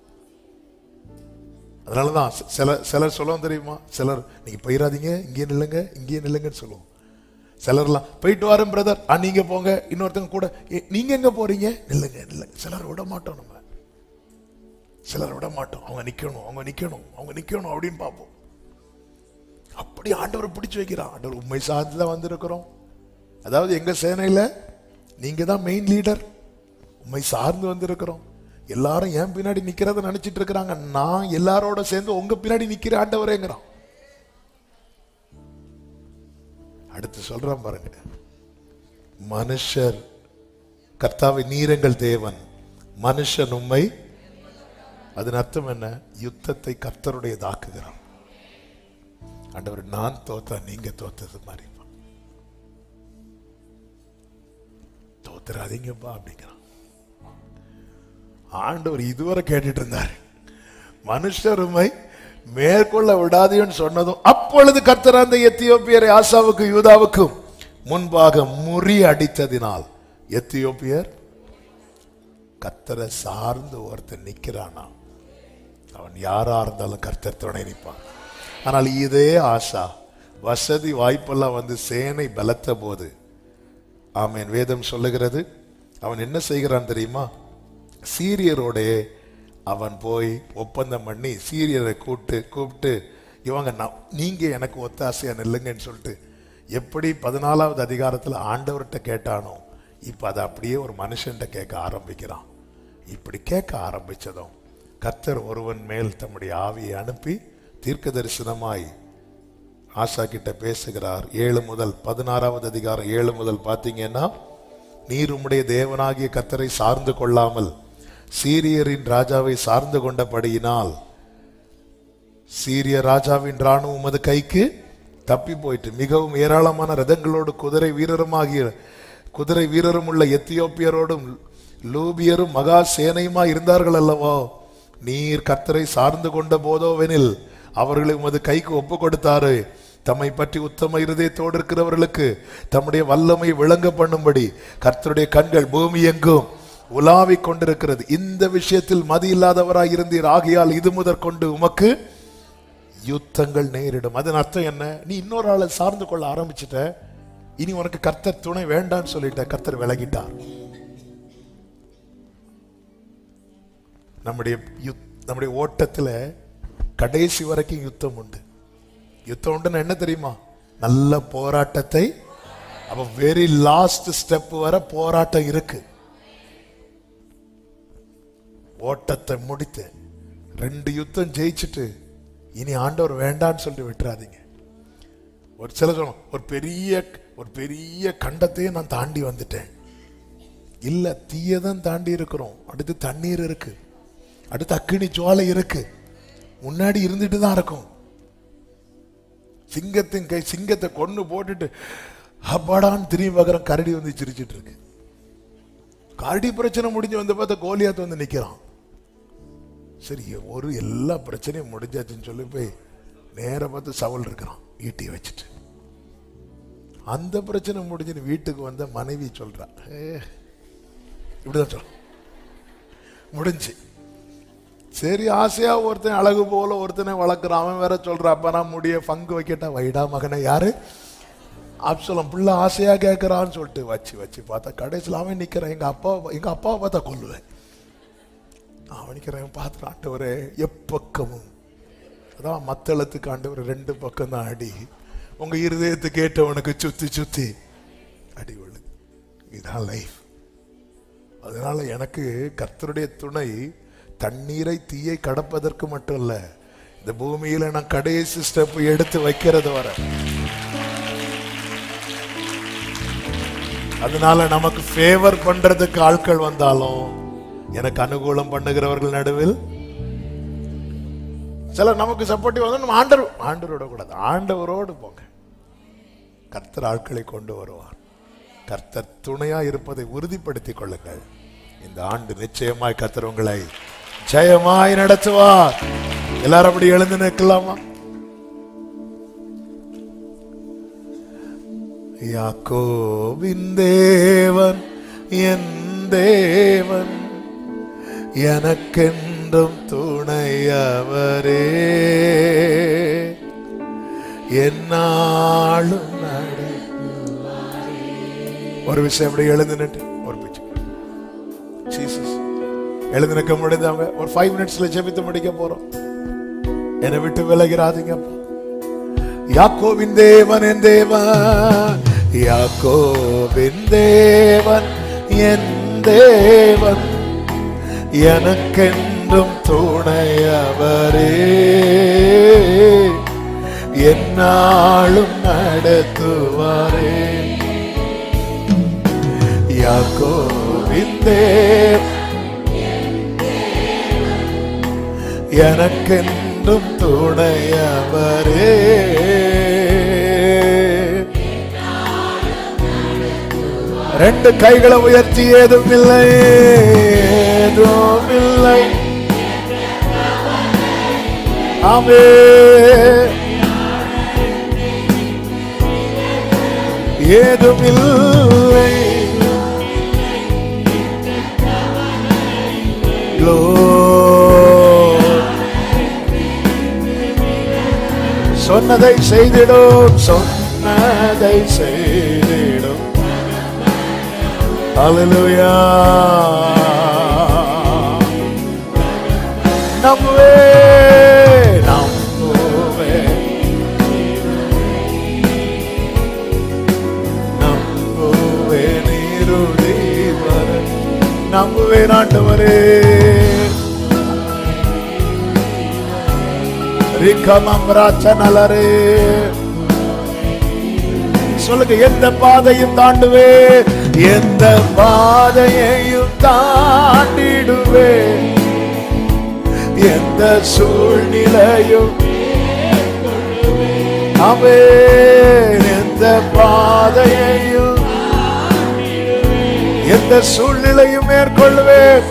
S1: அதனாலதான் சிலர் சொல்லுவோம் தெரியுமா? சிலர் நீங்க போயிடாதீங்க, இங்கே நில்லுங்க, இங்கே நில்லுங்கன்னு சொல்லுவோம். சிலர்லாம் போயிட்டு வரேன் பிரதர், நீங்க போங்க. இன்னொருத்தங்க கூட, நீங்க எங்க போறீங்க? நில்லுங்க நில்லுங்க. சிலர் விட மாட்டோம். நம்ம சிலர் விட மாட்டோம். அவங்க நிக்கணும், அவங்க நிக்கணும், அவங்க நிக்கணும் அப்படின்னு பார்ப்போம். அப்படி ஆண்டவர் பிடிச்சு வைக்கிறான். ஆண்டவர் உண்மை சார்ந்துதான் வந்திருக்கிறோம். அதாவது எங்க சேனையில நீங்க தான் மெயின் லீடர். உண்மை சார்ந்து வந்திருக்கிறோம். எல்லாரும் என் பின்னாடி நிக்கிறத நினைச்சிட்டு இருக்கிறாங்க. நான் எல்லாரோட சேர்ந்து உங்க பின்னாடி நிக்கிற ஆண்டவரேங்கிறான். அடுத்து சொல்றான் பாருங்க, மனுஷர் கர்த்தாவை நீரங்கள் தேவன், மனுஷன் உம்மை. அதன் அர்த்தம் என்ன? யுத்தத்தை கர்த்தருடையதாக்குகிறான். ஆண்டவர், நான் தோத்தா நீங்க தோத்தது மாதிரி தோத்துறாதீங்கப்பா அப்படிங்கிறான். ஆண்டவர் இதுவரை கேட்டுட்டு இருந்தார், மனுஷர் உம்மை மேற்கொள்ள விடாதேன்னு சொன்னதும், அப்பொழுது கர்த்தர் அந்த எத்தியோப்பியரை ஆசாவுக்கும் யூதாவுக்கும் முன்பாக முறியடித்ததினால் எத்தியோப்பியர் கர்த்தரை சார்ந்து ஒருத்தர் நிக்கிறானா, அவன் யாரா இருந்தாலும் கர்த்தர் துணை நிற்பான். ஆனால் இதே ஆசா வசதி வாய்ப்பெல்லாம் சேனை பலத்த போது, ஆமேன், வேதம் சொல்லுகிறது, அவன் என்ன செய்கிறான் தெரியுமா? சீரியரோட அவன் போய் ஒப்பந்தம் பண்ணி சீரியரை கூப்பிட்டு இவங்க நீங்க எனக்கு ஒத்தாசையா நில்லுங்கன்னு சொல்லிட்டு, எப்படி 14வது அதிகாரத்தில் ஆண்டவர்கிட்ட கேட்டானோ இப்ப அதை அப்படியே ஒரு மனுஷன்கிட்ட கேட்க ஆரம்பிக்கிறான். இப்படி கேட்க ஆரம்பிச்சதும் கர்த்தர் ஒருவன் மேல் தம்முடைய ஆவியை அனுப்பி தீர்க்க தரிசனமாய் ஆசா கிட்ட பேசுகிறார். 7 முதல் 16வது அதிகாரம் 7 முதல் பார்த்தீங்கன்னா, நீர் உம்முடைய தேவனாகிய கர்த்தரை சார்ந்து கொள்ளாமல் சீரியரின் ராஜாவை சார்ந்து கொண்டபடியினால் சீரிய ராஜாவின் ராணுவம் உமது கைக்கு தப்பி போயிட்டு மிகவும் ஏராளமான ரதங்களோடு குதிரை வீரரும் உள்ள எத்தியோப்பியரோடும் லூபியரும் மகா சேனையுமா இருந்தார்கள் அல்லவோ. நீர் கர்த்தரை சார்ந்து கொண்ட போதோவெனில் அவர்களை உமது கைக்கு ஒப்பு கொடுத்தாரு. தம்மை பற்றி உத்தம இருதயத்தோடு இருக்கிறவர்களுக்கு தம்முடைய வல்லமை விளங்க பண்ணும்படி கர்த்தருடைய கண்கள் பூமி எங்கும் உலாவிக் கொண்டிருக்கிறது. இந்த விஷயத்தில் மதி இல்லாதவராய் இருந்தீர், ஆகையால் இது முதற்கொண்டு உமக்கு யுத்தங்கள் நேரிடும். அதன் அர்த்தம் என்ன? நீ இன்னொரு ஆளை சார்ந்து கொள்ள ஆரம்பிச்சுட்ட, இனி உனக்கு கர்த்தர் துணை வேண்டான்னு சொல்லிட்ட. கர்த்தர் விலகிட்டார். நம்முடைய ஓட்டத்துல கடைசி வரைக்கும் யுத்தம் உண்டு. யுத்தம் உண்டுன்னு என்ன தெரியுமா? நல்ல போராட்டத்தை, அப்ப வெரி லாஸ்ட் ஸ்டெப் வர போராட்டம் இருக்கு. ஓட்டத்தை முடித்து 2 யுத்தம் ஜெயிச்சுட்டு இனி ஆண்டவர் வேண்டான்னு சொல்லிட்டு விட்டுறாதீங்க. ஒரு சில சொல்லும், ஒரு பெரிய கண்டத்தையே நான் தாண்டி வந்துட்டேன். இல்ல, தீயதான் தாண்டி இருக்கிறோம். அடுத்து தண்ணீர் இருக்கு, அடுத்து அக்கினி ஜுவாலை இருக்கு, முன்னாடி இருந்துட்டு தான் இருக்கும். சிங்கத்தை கொண்டு போட்டுட்டு அப்பாடான்னு திரும்பி பார்க்குறோம், கரடி வந்து சிரிச்சிட்டு இருக்கு. கரடி பிரச்சனை முடிஞ்சு வந்து பார்த்தா கோலியாத் வந்து நிக்கிறான். சரி, எல்லா பிரச்சனையும் முடிஞ்சாச்சுன்னு சொல்லி போய் நேர பார்த்து சவுல் இருக்கிறான் ஈட்டி வச்சுட்டு. அந்த பிரச்சனை முடிஞ்சுன்னு வீட்டுக்கு வந்த மனைவி சொல்றா, இப்படிதான் சொல்ற முடிஞ்சு. சரி, ஆசையா ஒருத்தன் அழகு போல ஒருத்தனை வளர்க்குறான். அவன் வேற சொல்றான், அப்ப நான் முடிய பங்கு வைக்கட்டா? வைடா மகனை. யாரு? அப்சலோம். பிள்ளை ஆசையா கேட்கறான்னு சொல்லிட்டு வச்சு பார்த்தா கடைசியில் அவன் நிக்கிறான். எங்க அப்பாவை பார்த்தா கொல்லுவேன். அவன் நிக்கிறேன் பார்த்துட்டு, ஆண்டவரே எப்பக்கமும், அதான் மத்தளத்துக்கு ஆண்டவர் 2 பக்கம் தான் அடி, உங்க இருதயத்தை கேட்டவனுக்கு சுத்தி அடி விழுது. இதுதான் லைஃப். அதனால எனக்கு கர்த்தருடைய துணை தண்ணீரை தீயை கடப்பதற்கு மட்டும் இல்ல, இந்த பூமியில நான் கடைசி ஸ்டெப் எடுத்து வைக்கிறது வர. அதனால நமக்கு ஃபேவர் பண்றதுக்கு ஆட்கள் வந்தாலும் எனக்கு அனுகூலம் பண்ணுகிறவர்கள் நடுவில் சிலர் நமக்கு சப்போர்ட்டிவ் வந்து நம்ம ஆண்டவரோட கூடாது, ஆண்டவரோடு போங்க. கர்த்தர் ஆட்களை கொண்டு வருவார். கர்த்தர் துணையா இருப்பதை உறுதிப்படுத்திக் கொள்ளுங்கள். இந்த ஆண்டு நிச்சயமாய் கர்த்தர் உங்களை ஜெயமாய் நடத்துவார். எல்லாரும் அப்படி எழுந்து நிற்கலாமா? யாக்கோபின் தேவன் என் தேவன், எனக்கென்றும் துணையவரே, என்னாலும் ஒரு விஷயம் அப்படி எழுந்து நின்று ஒரு பிச்சு ஜீசஸ் எழுந்து நிற்க முடிந்தவங்க ஒரு 5 மினிட்ஸ்ல ஜெபித்து முடிக்க போறோம். என்னை விட்டு விலகிறாதீங்க. யாக்கோபின் தேவன் என் தேவன், யாக்கோபின் தேவன் என் தேவன், எனக்கென்றும் துணையவரே, என்னாலும் நடத்துவாரே. யாக்கோபின் தேவன் எனக்கென்றும் துணையவரே, ரெண்டு கைகளை உயர்த்தி ஏதும் இல்லை, ஏதும் இல்லை, ஆமென், ஏதும் இல்லை, சொன்னதை செய்திடும், சொன்னதை செய்திடும். ஹல்லேலூயா. நம்புவே நம்புவே நம்புவே நீருதி வர நம்பு உயர்த்துவேன் ஆண்டவரே. ரிகமம்ராச்சனலரே சொல்லுங்க, எந்த பாதையும் தாண்டுவே, எந்த பாதையையும் தாண்டிடுவே, எந்த சூழ்நிலையும் ஆமென், எந்த பாதையையும் எந்த சூழ்நிலையும் மேற்கொள்வேன்.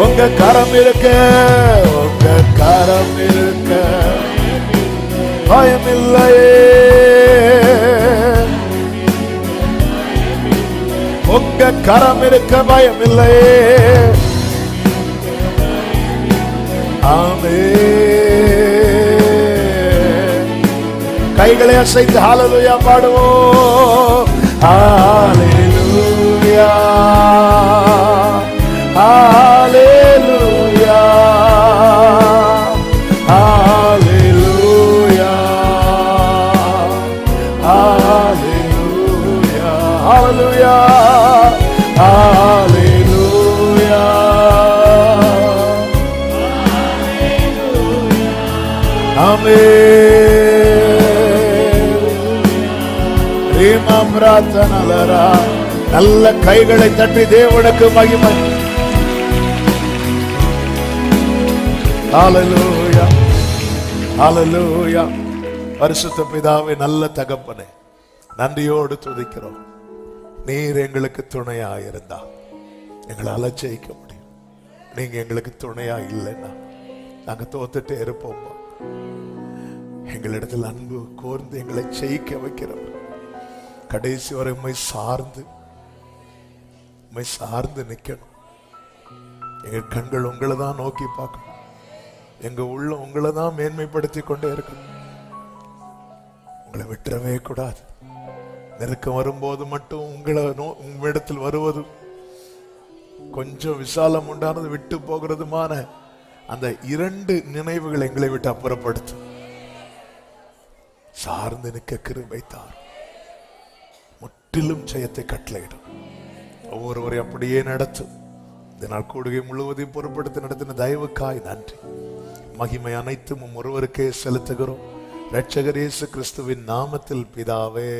S1: உங்க கரம் இருக்க, உங்க கரம் இருக்க பயமில்லையே, உங்க கரம் இருக்க பயமில்லையே. ஆமென். கைகளை அசைத்து ஹல்லேலூயா பாடுவோம். ஹல்லேலூயா ஹல்லேலூயா ஹல்லேலூயா ஹல்லேலூயா ஹல்லேலூயா ஹல்லேலூயா. ஆமென். நல்ல கைகளை தட்டி தேவனுக்கு மகிமை. ஹல்லேலூயா ஹல்லேலூயா. பரிசுத்த பிதாவே, நல்ல தகப்பனே, நன்றியோடு துதிக்கிறோம். நீர் எங்களுக்கு துணையா இருந்தா எங்களால ஜெயிக்க முடியும். நீங்க எங்களுக்கு துணையா இல்லைன்னா நாங்க தோத்துட்டே இருப்போம். எங்களிடத்தில் அன்பு கோர்ந்து எங்களை ஜெயிக்க வைக்கிறவர். கடைசி வரை உம்மை சார்ந்து நிக்கணும். எங்க கண்கள் உங்களை தான் நோக்கி பார்க்கணும். எங்க உள்ள உங்களை தான் மேன்மைப்படுத்தி கொண்டே இருக்கணும். உங்களை விட்டுறவே கூடாது. நெருக்கம் வரும்போது மட்டும் உங்களிடத்தில் வருவது கொஞ்சம் விசாலம் உண்டானது, விட்டு போகிறதுமான அந்த 2 நினைவுகள் எங்களை விட்டு அப்புறப்படுத்தும். சார்ந்து நிற்க கிருபை தாரும். முற்றிலும் ஜெயத்தை கட்டளையிடும். ஒவ்வொருவரை அப்படியே நடத்தும். இதனால் கூடுகை முழுவதையும் பொறுப்படுத்தி நடத்தின தயவுக்காய் நன்றி. மகிமை அனைத்தும் ஒருவருக்கே செலுத்துகிறோம். இரட்சகர் இயேசு கிறிஸ்துவின் நாமத்தில் பிதாவே.